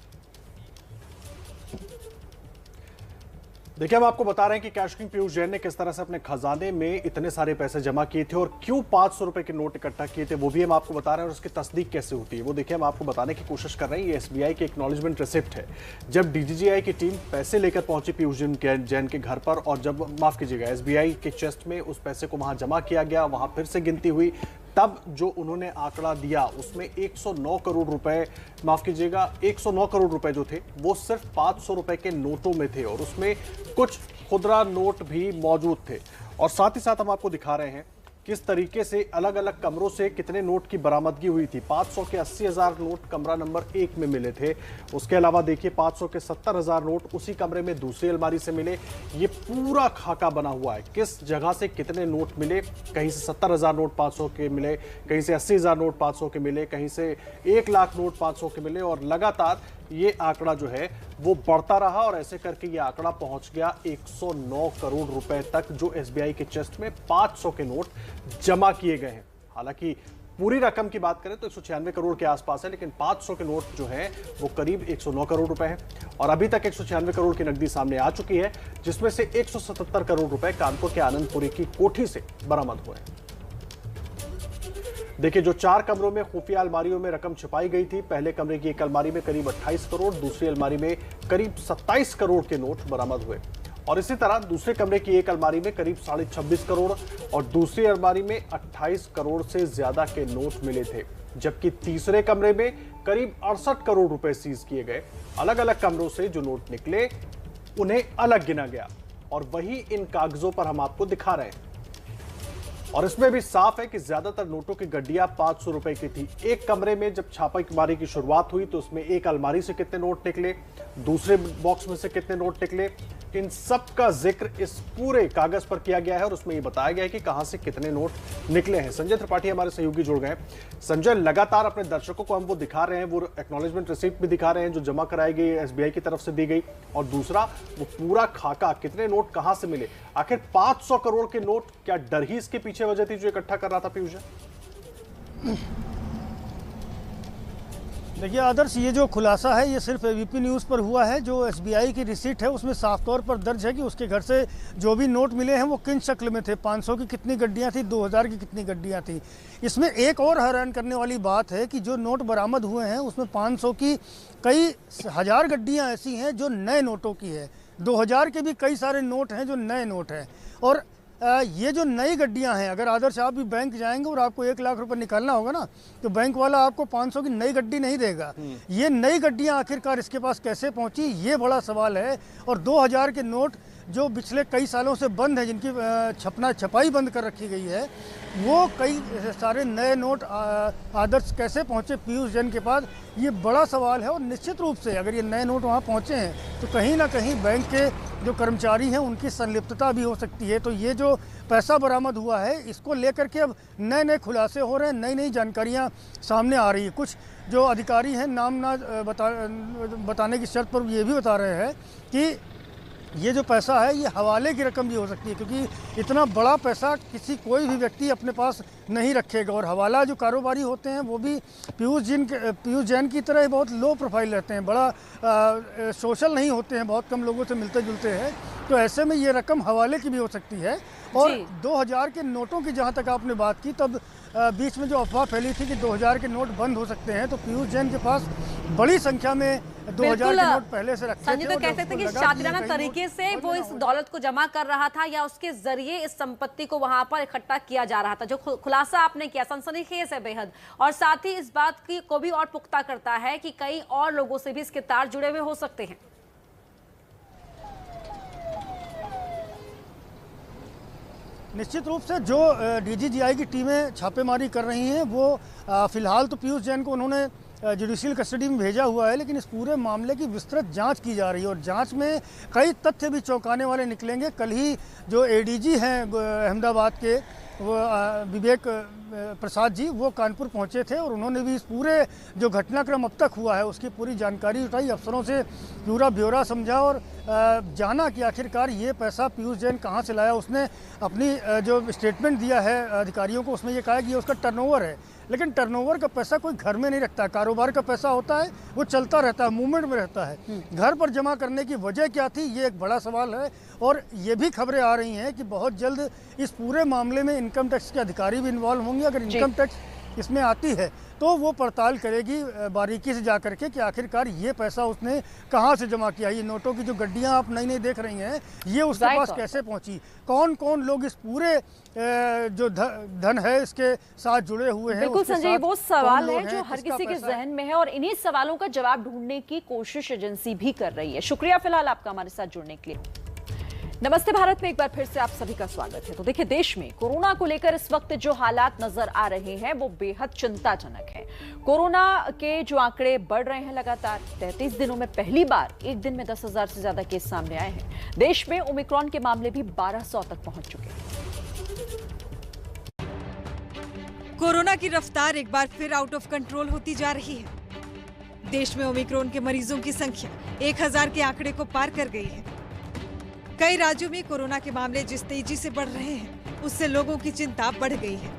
देखिए, हम आपको बता रहे हैं कि कैश किंग पीयूष जैन ने किस तरह से अपने खजाने में इतने सारे पैसे जमा किए थे और क्यों 500 रुपए के नोट इकट्ठा किए थे, वो भी हम आपको बता रहे हैं। और उसकी तस्दीक कैसे होती है वो देखिए, हम आपको बताने की कोशिश कर रहे हैं। ये एसबीआई की एक्नॉलेजमेंट रिसिप्ट है। जब डीजीजीआई की टीम पैसे लेकर पहुंची पीयूष जैन के घर पर, और जब माफ कीजिएगा एसबीआई के चेस्ट में उस पैसे को वहां जमा किया गया, वहां फिर से गिनती हुई, तब जो उन्होंने आंकड़ा दिया उसमें 109 करोड़ रुपए, माफ कीजिएगा 109 करोड़ रुपए जो थे वो सिर्फ 500 रुपए के नोटों में थे, और उसमें कुछ खुदरा नोट भी मौजूद थे। और साथ ही साथ हम आपको दिखा रहे हैं किस तरीके से अलग अलग कमरों से कितने नोट की बरामदगी हुई थी। 500 के 80,000 नोट कमरा नंबर 1 में मिले थे। उसके अलावा देखिए 500 के 70,000 नोट उसी कमरे में दूसरी अलमारी से मिले। ये पूरा खाका बना हुआ है, किस जगह से कितने नोट मिले। कहीं से 70,000 नोट 500 के मिले, कहीं से 80,000 नोट 500 के मिले, कहीं से 1 लाख नोट 500 के मिले, और लगातार ये आंकड़ा जो है वो बढ़ता रहा, और ऐसे करके ये आंकड़ा पहुंच गया 109 करोड़ रुपए तक, जो एसबीआई के चेस्ट में 500 के नोट जमा किए गए हैं। हालांकि पूरी रकम की बात करें तो 196 करोड़ के आसपास है, लेकिन 500 के नोट जो है वो करीब 109 करोड़ रुपए हैं। और अभी तक 196 करोड़ की नकदी सामने आ चुकी है, जिसमें से 177 करोड़ रुपए कानपुर के आनंदपुरी की कोठी से बरामद हुए हैं। देखिए, जो 4 कमरों में खुफिया अलमारियों में रकम छिपाई गई थी, पहले कमरे की एक अलमारी में करीब 28 करोड़, दूसरी अलमारी में करीब 27 करोड़ के नोट बरामद हुए। और इसी तरह दूसरे कमरे की एक अलमारी में करीब 26.5 करोड़ और दूसरी अलमारी में 28 करोड़ से ज्यादा के नोट मिले थे, जबकि तीसरे कमरे में करीब 68 करोड़ रुपए सीज किए गए। अलग अलग कमरों से जो नोट निकले उन्हें अलग गिना गया, और वही इन कागजों पर हम आपको दिखा रहे हैं। और इसमें भी साफ है कि ज्यादातर नोटों की गड्डियां 500 रुपए की थी। एक कमरे में जब छापेमारी की शुरुआत हुई तो उसमें एक अलमारी से कितने नोट निकले, दूसरे बॉक्स में से कितने नोट निकले, इन सब का जिक्र इस पूरे कागज पर किया गया है, और उसमें ये बताया गया है कि कहां से कितने नोट निकले हैं। संजय त्रिपाठी हमारे सहयोगी जुड़ गए। संजय, लगातार अपने दर्शकों को हम वो दिखा रहे हैं, वो एक्नॉलेजमेंट रिसिप्ट भी दिखा रहे हैं जो जमा कराई गई एसबीआई की तरफ से दी गई, और दूसरा वो पूरा खाका, कितने नोट कहां से मिले। आखिर 500 करोड़ के नोट, क्या डर ही इसके पीछे वजह थी जो इकट्ठा कर रहा था पीयूष? देखिए आदर्श, ये जो खुलासा है ये सिर्फ एबीपी न्यूज़ पर हुआ है। जो एसबीआई की रिसीट है उसमें साफ तौर पर दर्ज है कि उसके घर से जो भी नोट मिले हैं वो किन शक्ल में थे। 500 की कितनी गड्डियां थी, 2000 की कितनी गड्डियां थी। इसमें एक और हैरान करने वाली बात है कि जो नोट बरामद हुए हैं उसमें 500 की कई हजार गड्डियाँ ऐसी हैं जो नए नोटों की है। 2000 के भी कई सारे नोट हैं जो नए नोट हैं। और ये जो नई गड्डियां हैं, अगर आदर्श आप भी बैंक जाएंगे और आपको 1 लाख रुपए निकालना होगा ना, तो बैंक वाला आपको 500 की नई गड्डी नहीं देगा। ये नई गड्डियां आखिरकार इसके पास कैसे पहुंची, ये बड़ा सवाल है। और 2000 के नोट जो पिछले कई सालों से बंद है, जिनकी छपाई बंद कर रखी गई है, वो कई सारे नए नोट आदर्श कैसे पहुंचे पीयूष जैन के पास, ये बड़ा सवाल है। और निश्चित रूप से अगर ये नए नोट वहाँ पहुँचे हैं तो कहीं ना कहीं बैंक के जो कर्मचारी हैं उनकी संलिप्तता भी हो सकती है। तो ये जो पैसा बरामद हुआ है इसको लेकर के अब नए नए खुलासे हो रहे हैं, नई नई जानकारियाँ सामने आ रही है। कुछ जो अधिकारी हैं नाम ना बताने की शर्त पर ये भी बता रहे हैं कि ये जो पैसा है ये हवाले की रकम भी हो सकती है, क्योंकि इतना बड़ा पैसा कोई भी व्यक्ति अपने पास नहीं रखेगा। और हवाला जो कारोबारी होते हैं वो भी पीयूष जैन की तरह बहुत लो प्रोफाइल रहते हैं, बड़ा सोशल नहीं होते हैं, बहुत कम लोगों से मिलते जुलते हैं। तो ऐसे में ये रकम हवाले की भी हो सकती है। और 2000 के नोटों की जहाँ तक आपने बात की, तब बीच में जो अफवाह फैली थी कि 2000 के नोट बंद हो सकते हैं, तो पीयूष जैन के पास बड़ी संख्या में 2000 के नोट पहले से रखे थे। संजय, तो कह सकते हैं कि शातिराना तरीके से वो इस दौलत को जमा कर रहा था, या उसके जरिए इस संपत्ति को वहां पर इकट्ठा किया जा रहा था। जो खुलासा आपने किया सनसनीखेज है बेहद, और साथ ही इस बात की को भी और पुख्ता करता है कि कई और लोगों से भी इसके तार जुड़े हुए हो सकते हैं। निश्चित रूप से जो डीजीजीआई की टीमें छापेमारी कर रही हैं वो फिलहाल तो पीयूष जैन को उन्होंने जुडिशियल कस्टडी में भेजा हुआ है, लेकिन इस पूरे मामले की विस्तृत जांच की जा रही है। और जांच में कई तथ्य भी चौंकाने वाले निकलेंगे। कल ही जो एडीजी हैं अहमदाबाद के, वो विवेक प्रसाद जी, वो कानपुर पहुंचे थे और उन्होंने भी इस पूरे जो घटनाक्रम अब तक हुआ है उसकी पूरी जानकारी उठाई, अफसरों से पूरा ब्यौरा समझा और जाना कि आखिरकार ये पैसा पीयूष जैन कहाँ से लाया। उसने अपनी जो स्टेटमेंट दिया है अधिकारियों को, उसमें ये कहा कि ये उसका टर्नओवर है, लेकिन टर्नओवर का पैसा कोई घर में नहीं रखता। कारोबार का पैसा होता है वो चलता रहता है, मूवमेंट में रहता है। घर पर जमा करने की वजह क्या थी, ये एक बड़ा सवाल है। और ये भी खबरें आ रही हैं कि बहुत जल्द इस पूरे मामले में इनकम टैक्स के अधिकारी भी इन्वॉल्व होंगे। अगर इनकम टैक्स इसमें आती है तो वो पड़ताल करेगी बारीकी से जा करके कि आखिरकार ये पैसा उसने कहाँ से जमा किया। ये नोटों की जो गड्डियाँ आप नई नई देख रही हैं, ये उसके पास कैसे पहुँची, कौन कौन लोग इस पूरे जो धन है इसके साथ जुड़े हुए हैं। बिल्कुल संजय, वो सवाल है जो हर किसी के जहन में है और इन्हीं सवालों का जवाब ढूंढने की कोशिश एजेंसी भी कर रही है। शुक्रिया फिलहाल आपका हमारे साथ जुड़ने के लिए। नमस्ते भारत में एक बार फिर से आप सभी का स्वागत है। तो देखिए, देश में कोरोना को लेकर इस वक्त जो हालात नजर आ रहे हैं वो बेहद चिंताजनक है। कोरोना के जो आंकड़े बढ़ रहे हैं लगातार, 33 दिनों में पहली बार एक दिन में 10,000 से ज्यादा केस सामने आए हैं। देश में ओमिक्रॉन के मामले भी 1200 तक पहुंच चुके हैं। कोरोना की रफ्तार एक बार फिर आउट ऑफ कंट्रोल होती जा रही है। देश में ओमिक्रॉन के मरीजों की संख्या 1000 के आंकड़े को पार कर गई है। कई राज्यों में कोरोना के मामले जिस तेजी से बढ़ रहे हैं, उससे लोगों की चिंता बढ़ गई है।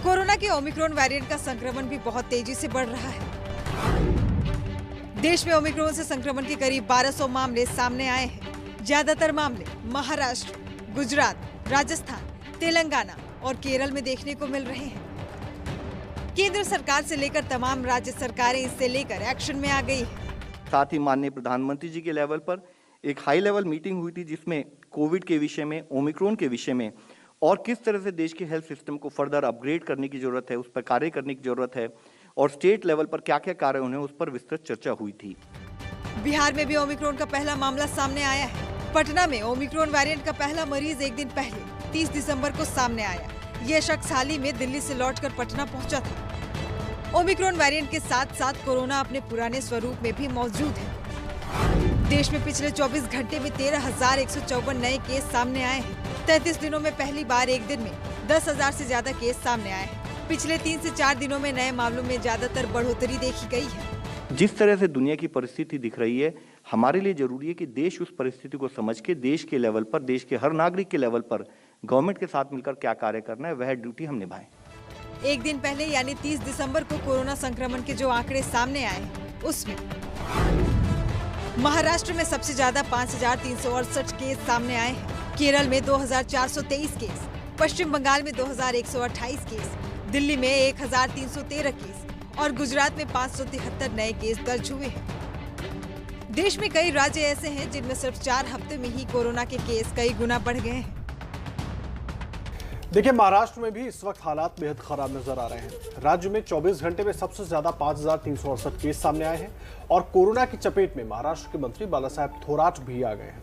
कोरोना के ओमिक्रॉन वेरिएंट का संक्रमण भी बहुत तेजी से बढ़ रहा है। देश में ओमिक्रॉन से संक्रमण के करीब 1200 मामले सामने आए हैं। ज्यादातर मामले महाराष्ट्र, गुजरात, राजस्थान, तेलंगाना और केरल में देखने को मिल रहे हैं। केंद्र सरकार से लेकर तमाम राज्य सरकारें इससे लेकर एक्शन में आ गई है। साथ ही माननीय प्रधानमंत्री जी के लेवल पर एक हाई लेवल मीटिंग हुई थी, जिसमें कोविड के विषय में, ओमिक्रॉन के विषय में और किस तरह से देश के हेल्थ सिस्टम को फर्दर अपग्रेड करने की जरूरत है, उस पर कार्य करने की जरूरत है और स्टेट लेवल पर क्या क्या कार्य होने, उस पर विस्तृत चर्चा हुई थी। बिहार में भी ओमिक्रॉन का पहला मामला सामने आया है। पटना में ओमिक्रॉन वेरिएंट का पहला मरीज एक दिन पहले 30 दिसंबर को सामने आया। यह शख्स हाल ही में दिल्ली से लौटकर पटना पहुंचा था। ओमिक्रॉन वेरिएंट के साथ साथ कोरोना अपने पुराने स्वरूप में भी मौजूद है। देश में पिछले 24 घंटे में 13,154 नए केस सामने आए हैं। 33 दिनों में पहली बार एक दिन में 10,000 से ज्यादा केस सामने आए हैं। पिछले 3 से 4 दिनों में नए मामलों में ज्यादातर बढ़ोतरी देखी गई है। जिस तरह से दुनिया की परिस्थिति दिख रही है, हमारे लिए जरूरी है कि देश उस परिस्थिति को समझ के देश के लेवल पर, देश के हर नागरिक के लेवल पर गवर्नमेंट के साथ मिलकर क्या कार्य करना है, वह ड्यूटी हम निभाएं। एक दिन पहले यानी 30 दिसंबर को कोरोना संक्रमण के जो आंकड़े सामने आए उसमें महाराष्ट्र में सबसे ज्यादा 5,368 केस सामने आए हैं। केरल में 2,423 केस, पश्चिम बंगाल में 2,128 केस, दिल्ली में 1,313 केस और गुजरात में 573 नए केस दर्ज हुए हैं। देश में कई राज्य ऐसे हैं जिनमें सिर्फ 4 हफ्ते में ही कोरोना के केस कई गुना बढ़ गए हैं। देखिए, महाराष्ट्र में भी इस वक्त हालात बेहद खराब नजर आ रहे हैं। राज्य में 24 घंटे में सबसे ज्यादा 5,368 केस सामने आए हैं और कोरोना की चपेट में महाराष्ट्र के मंत्री बालासाहेब थोराट भी आ गए हैं।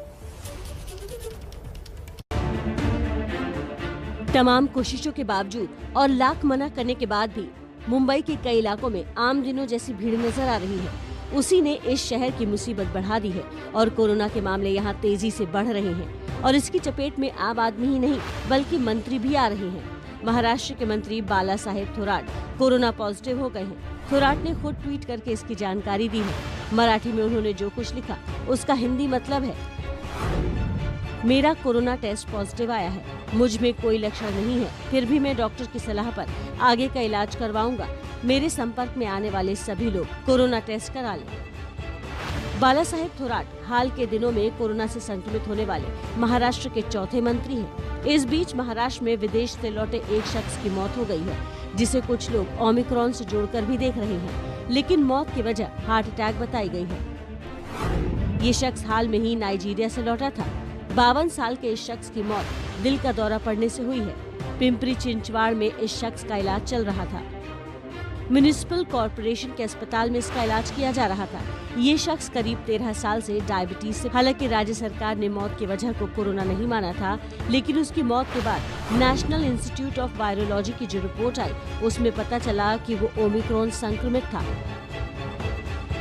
तमाम कोशिशों के बावजूद और लाख मना करने के बाद भी मुंबई के कई इलाकों में आम दिनों जैसी भीड़ नजर आ रही है। उसी ने इस शहर की मुसीबत बढ़ा दी है और कोरोना के मामले यहाँ तेजी से बढ़ रहे हैं और इसकी चपेट में आम आदमी ही नहीं बल्कि मंत्री भी आ रहे हैं। महाराष्ट्र के मंत्री बालासाहेब थोराट कोरोना पॉजिटिव हो गए हैं। थोराट ने खुद ट्वीट करके इसकी जानकारी दी है। मराठी में उन्होंने जो कुछ लिखा उसका हिंदी मतलब है, मेरा कोरोना टेस्ट पॉजिटिव आया है, मुझ में कोई लक्षण नहीं है, फिर भी मैं डॉक्टर की सलाह पर आगे का इलाज करवाऊंगा। मेरे संपर्क में आने वाले सभी लोग कोरोना टेस्ट करा लें। बालासाहेब थोराट हाल के दिनों में कोरोना से संक्रमित होने वाले महाराष्ट्र के चौथे मंत्री हैं। इस बीच महाराष्ट्र में विदेश से लौटे एक शख्स की मौत हो गई है, जिसे कुछ लोग ओमिक्रॉन से जोड़कर भी देख रहे हैं, लेकिन मौत की वजह हार्ट अटैक बताई गई है। ये शख्स हाल में ही नाइजीरिया से लौटा था। 52 साल के इस शख्स की मौत दिल का दौरा पड़ने से हुई है। पिंपरी चिंचवाड़ में इस शख्स का इलाज चल रहा था। म्युनिसिपल कॉर्पोरेशन के अस्पताल में इसका इलाज किया जा रहा था। ये शख्स करीब 13 साल से डायबिटीज से, हालांकि राज्य सरकार ने मौत की वजह को कोरोना नहीं माना था, लेकिन उसकी मौत के बाद नेशनल इंस्टीट्यूट ऑफ वायरोलॉजी की जो रिपोर्ट आई उसमें पता चला कि वो ओमिक्रॉन संक्रमित था।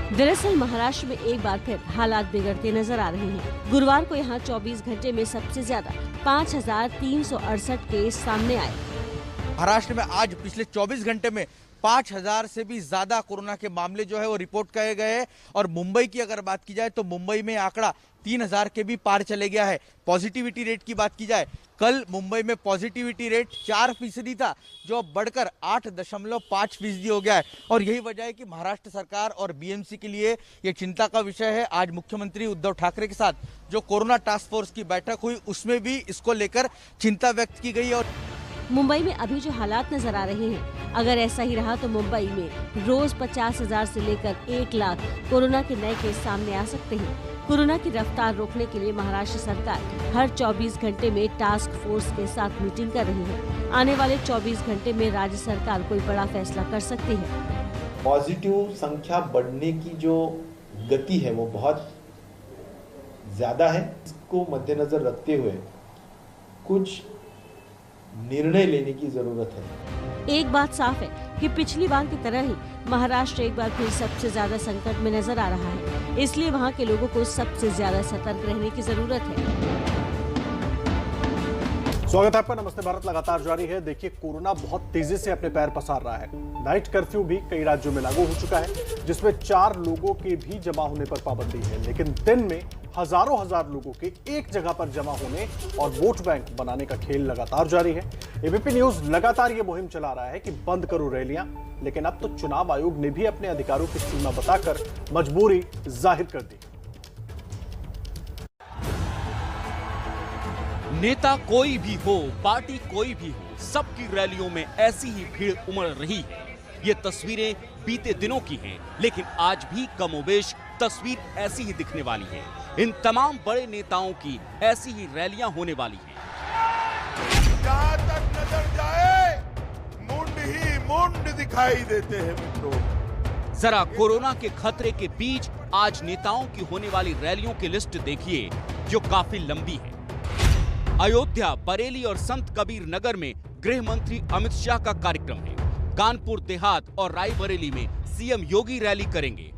दरअसल महाराष्ट्र में एक बार फिर हालात बिगड़ते नजर आ रहे हैं। गुरुवार को यहाँ 24 घंटे में सबसे ज्यादा 5,368 केस सामने आए। महाराष्ट्र में आज पिछले 24 घंटे में 5000 से भी ज्यादा कोरोना के मामले जो है वो रिपोर्ट किए गए हैं। और मुंबई की अगर बात की जाए तो मुंबई में आंकड़ा 3000 के भी पार चले गया है। पॉजिटिविटी रेट की बात की जाए, कल मुंबई में पॉजिटिविटी रेट 4% था, जो अब बढ़कर 8.5% हो गया है। और यही वजह है कि महाराष्ट्र सरकार और बीएमसी के लिए ये चिंता का विषय है। आज मुख्यमंत्री उद्धव ठाकरे के साथ जो कोरोना टास्क फोर्स की बैठक हुई, उसमें भी इसको लेकर चिंता व्यक्त की गई। और मुंबई में अभी जो हालात नजर आ रहे हैं, अगर ऐसा ही रहा तो मुंबई में रोज 50,000 से लेकर 1 लाख कोरोना के नए केस सामने आ सकते हैं। कोरोना की रफ्तार रोकने के लिए महाराष्ट्र सरकार हर 24 घंटे में टास्क फोर्स के साथ मीटिंग कर रही है। आने वाले 24 घंटे में राज्य सरकार कोई बड़ा फैसला कर सकती है। पॉजिटिव संख्या बढ़ने की जो गति है वो बहुत ज्यादा है। इसको मद्देनजर रखते हुए कुछ निर्णय लेने की जरूरत है। एक बात साफ है कि पिछली बार की तरह ही महाराष्ट्र एक बार फिर सबसे ज्यादा संकट में नजर आ रहा है। इसलिए वहाँ के लोगों को सबसे ज्यादा सतर्क रहने की जरूरत है। स्वागत है आपका। नमस्ते भारत लगातार जारी है। देखिए, कोरोना बहुत तेजी से अपने पैर पसार रहा है। नाइट कर्फ्यू भी कई राज्यों में लागू हो चुका है, जिसमें 4 लोगों के भी जमा होने पर पाबंदी है। लेकिन दिन में हजार लोगों के एक जगह पर जमा होने और वोट बैंक बनाने का खेल लगातार जारी है। एबीपी न्यूज लगातार ये मुहिम चला रहा है कि बंद करो रैलियां, लेकिन अब तो चुनाव आयोग ने भी अपने अधिकारों की सीमा बताकर मजबूरी जाहिर कर दी। नेता कोई भी हो, पार्टी कोई भी हो, सबकी रैलियों में ऐसी ही भीड़ उमड़ रही है। ये तस्वीरें बीते दिनों की हैं, लेकिन आज भी कमोबेश तस्वीर ऐसी ही दिखने वाली है। इन तमाम बड़े नेताओं की ऐसी ही रैलियां होने वाली हैं। जहां तक नजर जाए मुंड ही मुंड दिखाई देते हैं मित्रों। जरा कोरोना के खतरे के बीच आज नेताओं की होने वाली रैलियों की लिस्ट देखिए, जो काफी लंबी है। अयोध्या, बरेली और संत कबीर नगर में गृह मंत्री अमित शाह का कार्यक्रम है। कानपुर देहात और रायबरेली में सीएम योगी रैली करेंगे।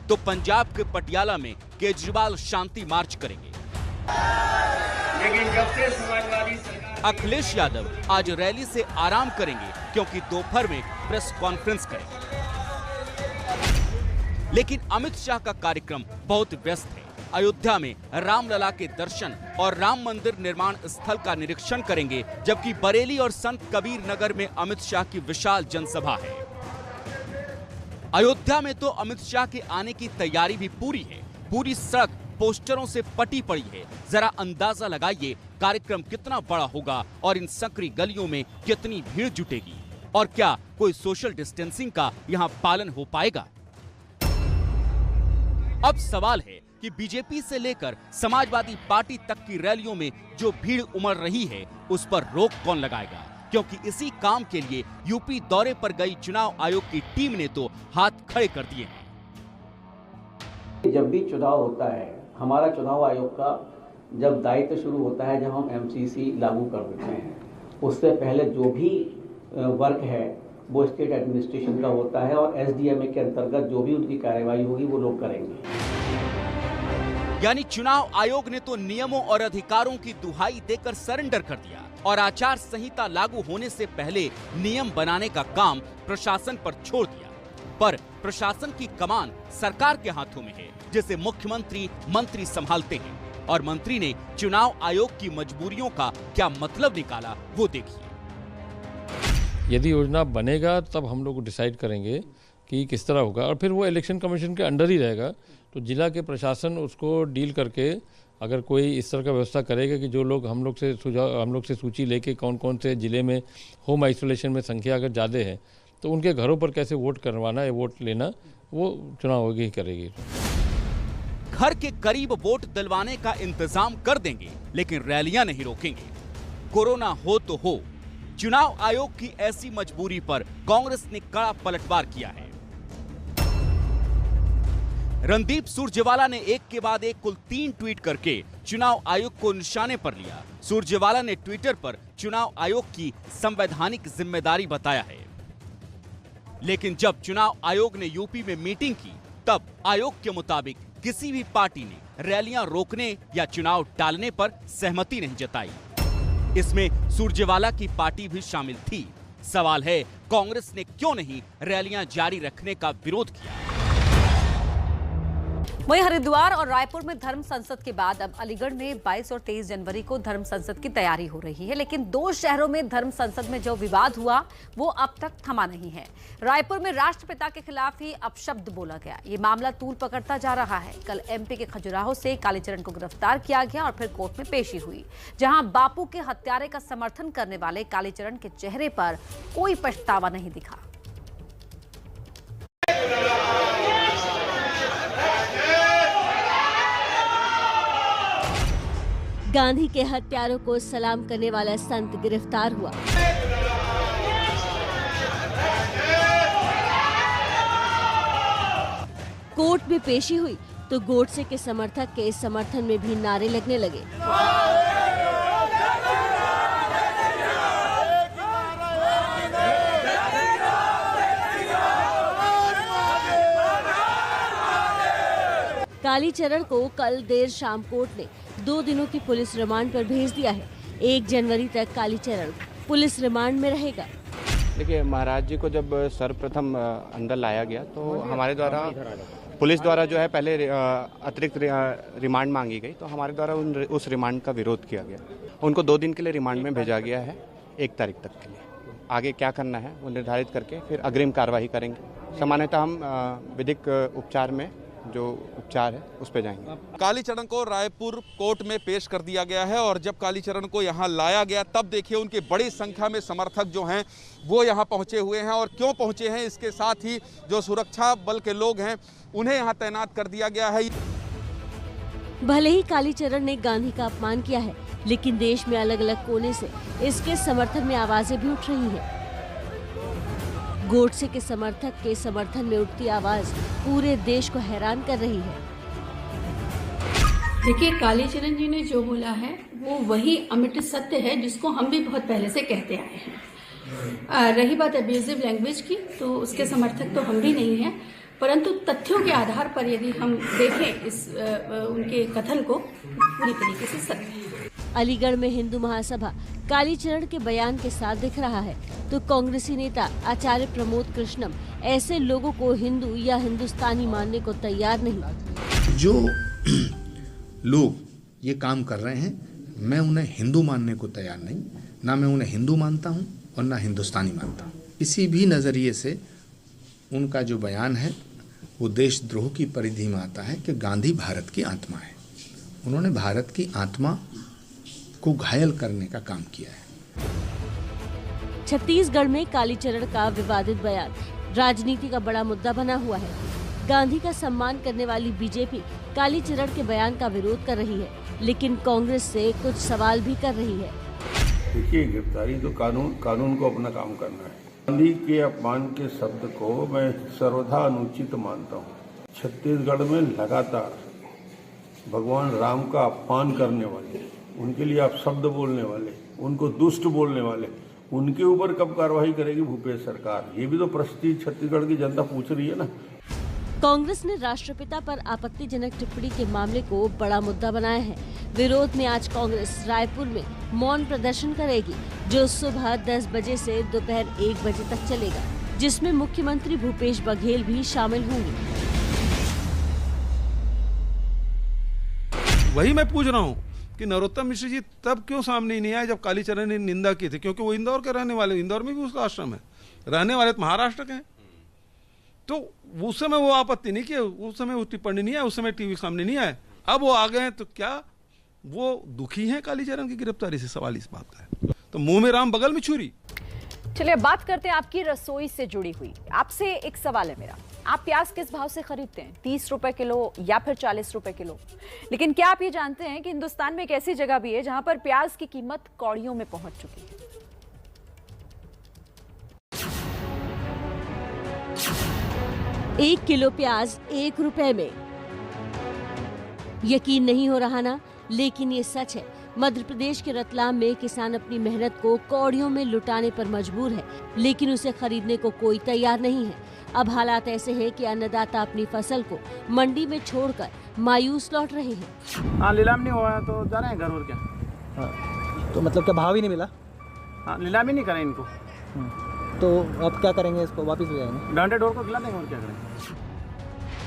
तो पंजाब के पटियाला में केजरीवाल शांति मार्च करेंगे। लेकिन जब से समाजवादी सरकार, अखिलेश यादव आज रैली से आराम करेंगे, क्योंकि दोपहर में प्रेस कॉन्फ्रेंस करेंगे। लेकिन अमित शाह का कार्यक्रम बहुत व्यस्त है। अयोध्या में रामलला के दर्शन और राम मंदिर निर्माण स्थल का निरीक्षण करेंगे, जबकि बरेली और संत कबीर नगर में अमित शाह की विशाल जनसभा है। अयोध्या में तो अमित शाह के आने की तैयारी भी पूरी है। पूरी सड़क पोस्टरों से पटी पड़ी है। जरा अंदाजा लगाइए कार्यक्रम कितना बड़ा होगा और इन संकरी गलियों में कितनी भीड़ जुटेगी, और क्या कोई सोशल डिस्टेंसिंग का यहाँ पालन हो पाएगा। अब सवाल है कि बीजेपी से लेकर समाजवादी पार्टी तक की रैलियों में जो भीड़ उमड़ रही है, उस पर रोक कौन लगाएगा, क्योंकि इसी काम के लिए यूपी दौरे पर गई चुनाव आयोग की टीम ने तो हाथ खड़े कर दिए हैं। जब भी चुनाव होता है, हमारा चुनाव आयोग का जब दायित्व शुरू होता है, जब हम एमसीसी लागू कर देते हैं, उससे पहले जो भी वर्क है वो स्टेट एडमिनिस्ट्रेशन का होता है, और एसडीएमए के अंतर्गत जो भी उनकी कार्यवाही होगी वो लोग करेंगे। यानी चुनाव आयोग ने तो नियमों और अधिकारों की दुहाई देकर सरेंडर कर दिया और आचार संहिता लागू होने से पहले नियम बनाने का काम प्रशासन पर छोड़ दिया। पर प्रशासन की कमान सरकार के हाथों में है, जिसे मुख्यमंत्री मंत्री संभालते हैं, और मंत्री ने चुनाव आयोग की मजबूरियों का क्या मतलब निकाला, वो देखिए। यदि योजना बनेगा तब हम लोग डिसाइड करेंगे कि किस तरह होगा, और फिर वो इलेक्शन कमीशन के अंडर ही रहेगा। तो जिला के प्रशासन उसको डील करके अगर कोई इस तरह का व्यवस्था करेगा कि जो लोग हम लोग से सूची लेके कौन कौन से जिले में होम आइसोलेशन में संख्या अगर ज़्यादा है तो उनके घरों पर कैसे वोट करवाना है, वोट लेना, वो चुनाव आयोग ही करेगी। घर के करीब वोट दिलवाने का इंतजाम कर देंगे, लेकिन रैलियां नहीं रोकेंगे। कोरोना हो तो हो, चुनाव आयोग की ऐसी मजबूरी पर कांग्रेस ने कड़ा पलटवार किया है। रणदीप सुरजेवाला ने एक के बाद एक कुल 3 ट्वीट करके चुनाव आयोग को निशाने पर लिया। सुरजेवाला ने ट्विटर पर चुनाव आयोग की संवैधानिक जिम्मेदारी बताया है, लेकिन जब चुनाव आयोग ने यूपी में मीटिंग की, तब आयोग के मुताबिक किसी भी पार्टी ने रैलियां रोकने या चुनाव टालने पर सहमति नहीं जताई। इसमें सुरजेवाला की पार्टी भी शामिल थी। सवाल है, कांग्रेस ने क्यों नहीं रैलियां जारी रखने का विरोध किया? वहीं हरिद्वार और रायपुर में धर्म संसद के बाद अब अलीगढ़ में 22 और 23 जनवरी को धर्म संसद की तैयारी हो रही है, लेकिन दो शहरों में धर्म संसद में जो विवाद हुआ वो अब तक थमा नहीं है। रायपुर में राष्ट्रपिता के खिलाफ ही अपशब्द बोला गया। ये मामला तूल पकड़ता जा रहा है। कल एमपी के खजुराहो से कालीचरण को गिरफ्तार किया गया और फिर कोर्ट में पेशी हुई, जहां बापू के हत्यारे का समर्थन करने वाले कालीचरण के चेहरे पर कोई पछतावा नहीं दिखा। गांधी के हत्यारों को सलाम करने वाला संत गिरफ्तार हुआ। कोर्ट में पेशी हुई तो गोडसे के समर्थक के समर्थन में भी नारे लगने लगे। कालीचरण को कल देर शाम कोर्ट ने 2 दिनों की पुलिस रिमांड पर भेज दिया है। 1 जनवरी तक कालीचरण पुलिस रिमांड में रहेगा। देखिए, महाराज जी को जब सर्वप्रथम अंदर लाया गया तो हमारे द्वारा पुलिस द्वारा जो है पहले अतिरिक्त रिमांड मांगी गई, तो हमारे द्वारा उस रिमांड का विरोध किया गया। उनको 2 दिन के लिए रिमांड में भेजा गया है, 1 तारीख तक के लिए। आगे क्या करना है वो निर्धारित करके फिर अग्रिम कार्रवाई करेंगे। सामान्यतः हम विधिक उपचार में जो उपचार है उस पे जाएंगे। कालीचरण को रायपुर कोर्ट में पेश कर दिया गया है और जब कालीचरण को यहाँ लाया गया तब देखिए उनके बड़ी संख्या में समर्थक जो हैं वो यहाँ पहुँचे हुए हैं। और क्यों पहुँचे हैं, इसके साथ ही जो सुरक्षा बल के लोग हैं उन्हें यहाँ तैनात कर दिया गया है। भले ही कालीचरण ने गांधी का अपमान किया है, लेकिन देश में अलग अलग कोने से इसके समर्थन में आवाजें भी उठ रही हैं। गोडसे के समर्थक के समर्थन में उठती आवाज पूरे देश को हैरान कर रही है। देखिए, कालीचरण जी ने जो बोला है वो वही अमिट सत्य है जिसको हम भी बहुत पहले से कहते आए हैं। रही बात अब्यूजिव लैंग्वेज की, तो उसके समर्थक तो हम भी नहीं हैं, परंतु तथ्यों के आधार पर यदि हम देखें इस उनके कथन को, पूरी तरीके से सत्य है। अलीगढ़ में हिंदू महासभा कालीचरण के बयान के साथ दिख रहा है, तो कांग्रेसी नेता आचार्य प्रमोद कृष्णम ऐसे लोगों को हिंदू या हिंदुस्तानी मानने को तैयार नहीं। जो लोग ये काम कर रहे हैं, मैं उन्हें हिंदू मानने को तैयार नहीं। ना मैं उन्हें हिंदू मानता हूँ और ना हिंदुस्तानी मानता हूँ। किसी भी नज़रिए से उनका जो बयान है वो देशद्रोह की परिधि में आता है कि गांधी भारत की आत्मा है। उन्होंने भारत की आत्मा को घायल करने का काम किया है। छत्तीसगढ़ में कालीचरण का विवादित बयान राजनीति का बड़ा मुद्दा बना हुआ है। गांधी का सम्मान करने वाली बीजेपी कालीचरण के बयान का विरोध कर रही है, लेकिन कांग्रेस से कुछ सवाल भी कर रही है। देखिए, गिरफ्तारी तो कानून को अपना काम करना है। गांधी के अपमान के शब्द को मैं सर्वथा अनुचित मानता हूँ। छत्तीसगढ़ में लगातार भगवान राम का अपमान करने वाले, उनके लिए आप शब्द बोलने वाले, उनको दुष्ट बोलने वाले, उनके ऊपर कब कार्रवाई करेगी भूपेश सरकार? ये भी तो प्रश्न छत्तीसगढ़ की जनता पूछ रही है ना। कांग्रेस ने राष्ट्रपिता पर आपत्तिजनक टिप्पणी के मामले को बड़ा मुद्दा बनाया है। विरोध में आज कांग्रेस रायपुर में मौन प्रदर्शन करेगी, जो सुबह 10 बजे से दोपहर 1 बजे तक चलेगा, जिसमें मुख्यमंत्री भूपेश बघेल भी शामिल होंगे। वही मैं पूछ रहा हूँ कि नरोत्तम मिश्र जी तब क्यों सामने नहीं आए जब कालीचरण ने निंदा की थी, क्योंकि वो इंदौर के रहने वाले, इंदौर में भी उसका आश्रम है, रहने वाले तो महाराष्ट्र के हैं। तो उस समय वो आपत्ति नहीं किया, उस समय वो टिप्पणी नहीं आया, उस समय टीवी सामने नहीं आए। अब वो आ गए हैं, तो क्या वो दुखी हैं कालीचरण की गिरफ्तारी से? सवाल इस बात का है। तो मुंह में राम बगल में छुरी। चलिए बात करते हैं आपकी रसोई से जुड़ी हुई। आपसे एक सवाल है मेरा, आप प्याज किस भाव से खरीदते हैं, 30 रुपए किलो या फिर 40 रुपए किलो? लेकिन क्या आप ये जानते हैं कि हिंदुस्तान में एक ऐसी जगह भी है जहां पर प्याज की कीमत कौड़ियों में पहुंच चुकी है? 1 किलो प्याज 1 रुपए में। यकीन नहीं हो रहा ना, लेकिन ये सच है। मध्य प्रदेश के रतलाम में किसान अपनी मेहनत को कौड़ियों में लुटाने पर मजबूर है, लेकिन उसे खरीदने को कोई तैयार नहीं है। अब हालात ऐसे हैं कि अन्नदाता अपनी फसल को मंडी में छोड़कर मायूस लौट रहे हैं। हाँ, नीलाम नहीं हुआ तो जा रहे हैं घर, और क्या। तो मतलब क्या भाव ही नहीं मिला? हाँ, नीलाम ही नहीं करें इनको। तो अब क्या करेंगे, इसको वापस ले जाएंगे? डांडे डोर को खिला देंगे और क्या करेंगे।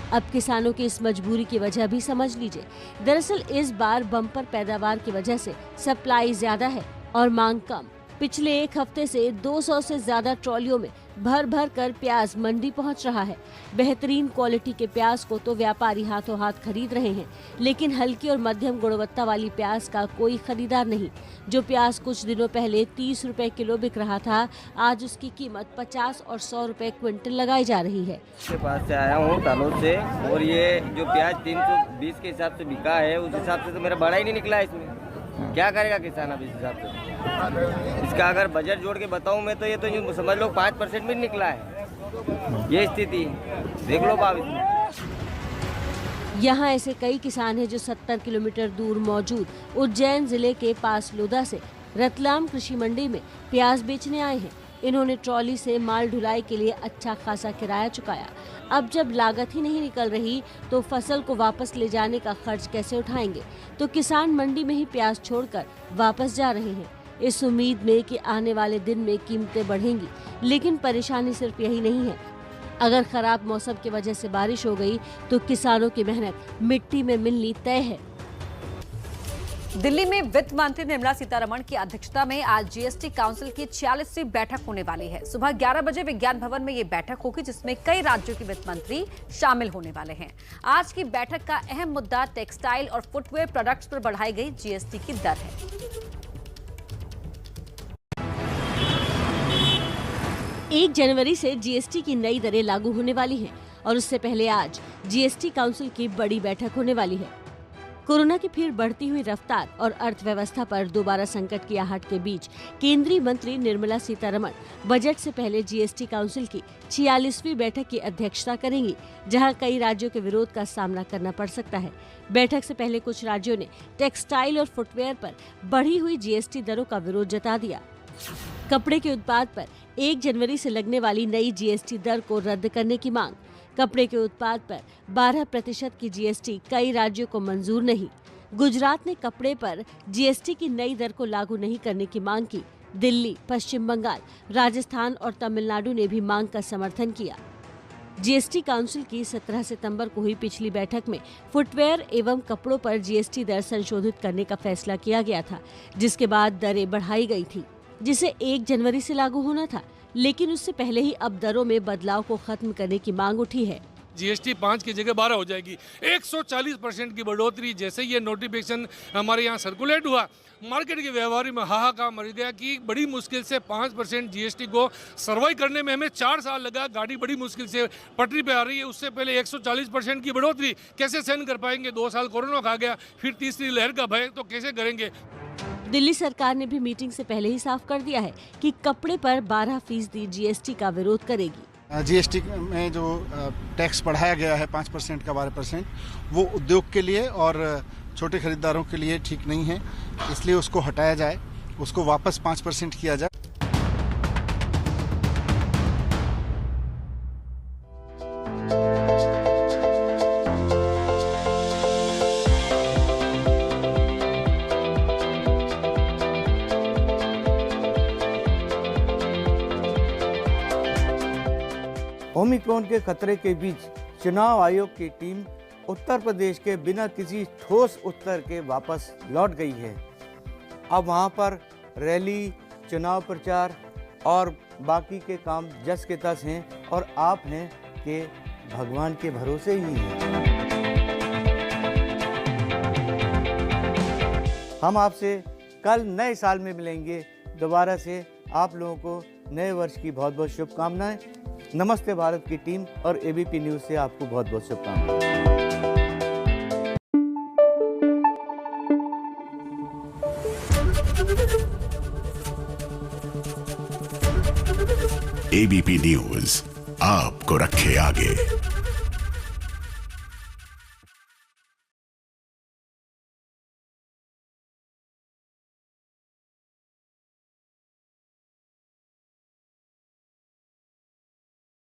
अब किसानों की इस मजबूरी की वजह भी समझ लीजिए। दरअसल इस बार बम्पर पैदावार की वजह से सप्लाई ज्यादा है और मांग कम। पिछले एक हफ्ते से 200 से ज्यादा ट्रॉलियों में भर भर कर प्याज मंडी पहुंच रहा है। बेहतरीन क्वालिटी के प्याज को तो व्यापारी हाथों हाथ खरीद रहे हैं, लेकिन हल्की और मध्यम गुणवत्ता वाली प्याज का कोई खरीदार नहीं। जो प्याज कुछ दिनों पहले 30 रुपए किलो बिक रहा था, आज उसकी कीमत 50 और 100 रुपए क्विंटल लगाई जा रही है। के पास से आया हूँ तालोद से, और ये जो प्याज 320 के हिसाब से बिका है, उस हिसाब से तो मेरा बड़ा ही नहीं निकला इसमें। क्या करेगा किसान अब इस हिसाब से? इसका अगर बजट जोड़ के बताऊं मैं तो ये तो यूँ समझ लो 5% भी निकला है। ये स्थिति देख लो आप इसमें। यहाँ ऐसे कई किसान हैं जो 70 किलोमीटर दूर मौजूद उज्जैन जिले के पासलोदा से रतलाम कृषि मंडी में प्याज बेचने आए हैं। इन्होंने ट्रॉली से माल ढुलाई के लिए अच्छा खासा किराया चुकाया। अब जब लागत ही नहीं निकल रही तो फसल को वापस ले जाने का खर्च कैसे उठाएंगे? तो किसान मंडी में ही प्याज छोड़कर वापस जा रहे हैं, इस उम्मीद में कि आने वाले दिन में कीमतें बढ़ेंगी। लेकिन परेशानी सिर्फ यही नहीं है। अगर खराब मौसम की वजह से बारिश हो गई तो किसानों की मेहनत मिट्टी में मिलनी तय है। दिल्ली में वित्त मंत्री निर्मला सीतारमण की अध्यक्षता में आज जीएसटी काउंसिल की 46वीं बैठक होने वाली है। सुबह 11 बजे विज्ञान भवन में ये बैठक होगी, जिसमें कई राज्यों के वित्त मंत्री शामिल होने वाले हैं। आज की बैठक का अहम मुद्दा टेक्सटाइल और फुटवेयर प्रोडक्ट्स पर बढ़ाई गई जीएसटी की दर है। 1 जनवरी से जीएसटी की नई दरें लागू होने वाली हैं और उससे पहले आज जीएसटी काउंसिल की बड़ी बैठक होने वाली है। कोरोना की फिर बढ़ती हुई रफ्तार और अर्थव्यवस्था पर दोबारा संकट की आहट के बीच केंद्रीय मंत्री निर्मला सीतारमण बजट से पहले जीएसटी काउंसिल की 46वीं बैठक की अध्यक्षता करेंगी, जहां कई राज्यों के विरोध का सामना करना पड़ सकता है। बैठक से पहले कुछ राज्यों ने टेक्सटाइल और फुटवेयर पर बढ़ी हुई जीएसटी दरों का विरोध जता दिया। कपड़े के उत्पाद पर 1 जनवरी से लगने वाली नई जीएसटी दर को रद्द करने की मांग। कपड़े के उत्पाद पर 12% की जीएसटी कई राज्यों को मंजूर नहीं। गुजरात ने कपड़े पर जीएसटी की नई दर को लागू नहीं करने की मांग की। दिल्ली, पश्चिम बंगाल, राजस्थान और तमिलनाडु ने भी मांग का समर्थन किया। जीएसटी काउंसिल की 17 सितंबर को हुई पिछली बैठक में फुटवेयर एवं कपड़ों पर जीएसटी दर संशोधित करने का फैसला किया गया था, जिसके बाद दरें बढ़ाई गई थी, जिसे 1 जनवरी से लागू होना था। लेकिन उससे पहले ही अब दरों में बदलाव को खत्म करने की मांग उठी है। जीएसटी 5 की जगह 12 हो जाएगी। 140% की बढ़ोतरी जैसे ये नोटिफिकेशन हमारे यहाँ सर्कुलेट हुआ, मार्केट के व्यवहार में हाहाकार मच गया कि बड़ी मुश्किल से 5% जीएसटी को सर्वाइव करने में हमें 4 साल लगा। गाड़ी बड़ी मुश्किल से पटरी पे आ रही है। उससे पहले 140% की बढ़ोतरी कैसे सहन कर पाएंगे? 2 साल कोरोना खा गया, फिर तीसरी लहर का भय, तो कैसे करेंगे? दिल्ली सरकार ने भी मीटिंग से पहले ही साफ कर दिया है कि कपड़े पर 12% जीएसटी का विरोध करेगी। जीएसटी में जो टैक्स बढ़ाया गया है 5% का 12%, वो उद्योग के लिए और छोटे खरीदारों के लिए ठीक नहीं है, इसलिए उसको हटाया जाए, उसको वापस 5% किया जाए। ओमिक्रॉन के खतरे के बीच चुनाव आयोग की टीम उत्तर प्रदेश के बिना किसी ठोस उत्तर के वापस लौट गई है। अब वहां पर रैली, चुनाव प्रचार और बाकी के काम जस के तस हैं और आप हैं कि भगवान के भरोसे ही हैं। हम आपसे कल नए साल में मिलेंगे दोबारा से। आप लोगों को नए वर्ष की बहुत बहुत शुभकामनाएं। नमस्ते भारत की टीम और एबीपी न्यूज़ से आपको बहुत बहुत शुभकामनाएं। एबीपी न्यूज़ आपको रखे आगे।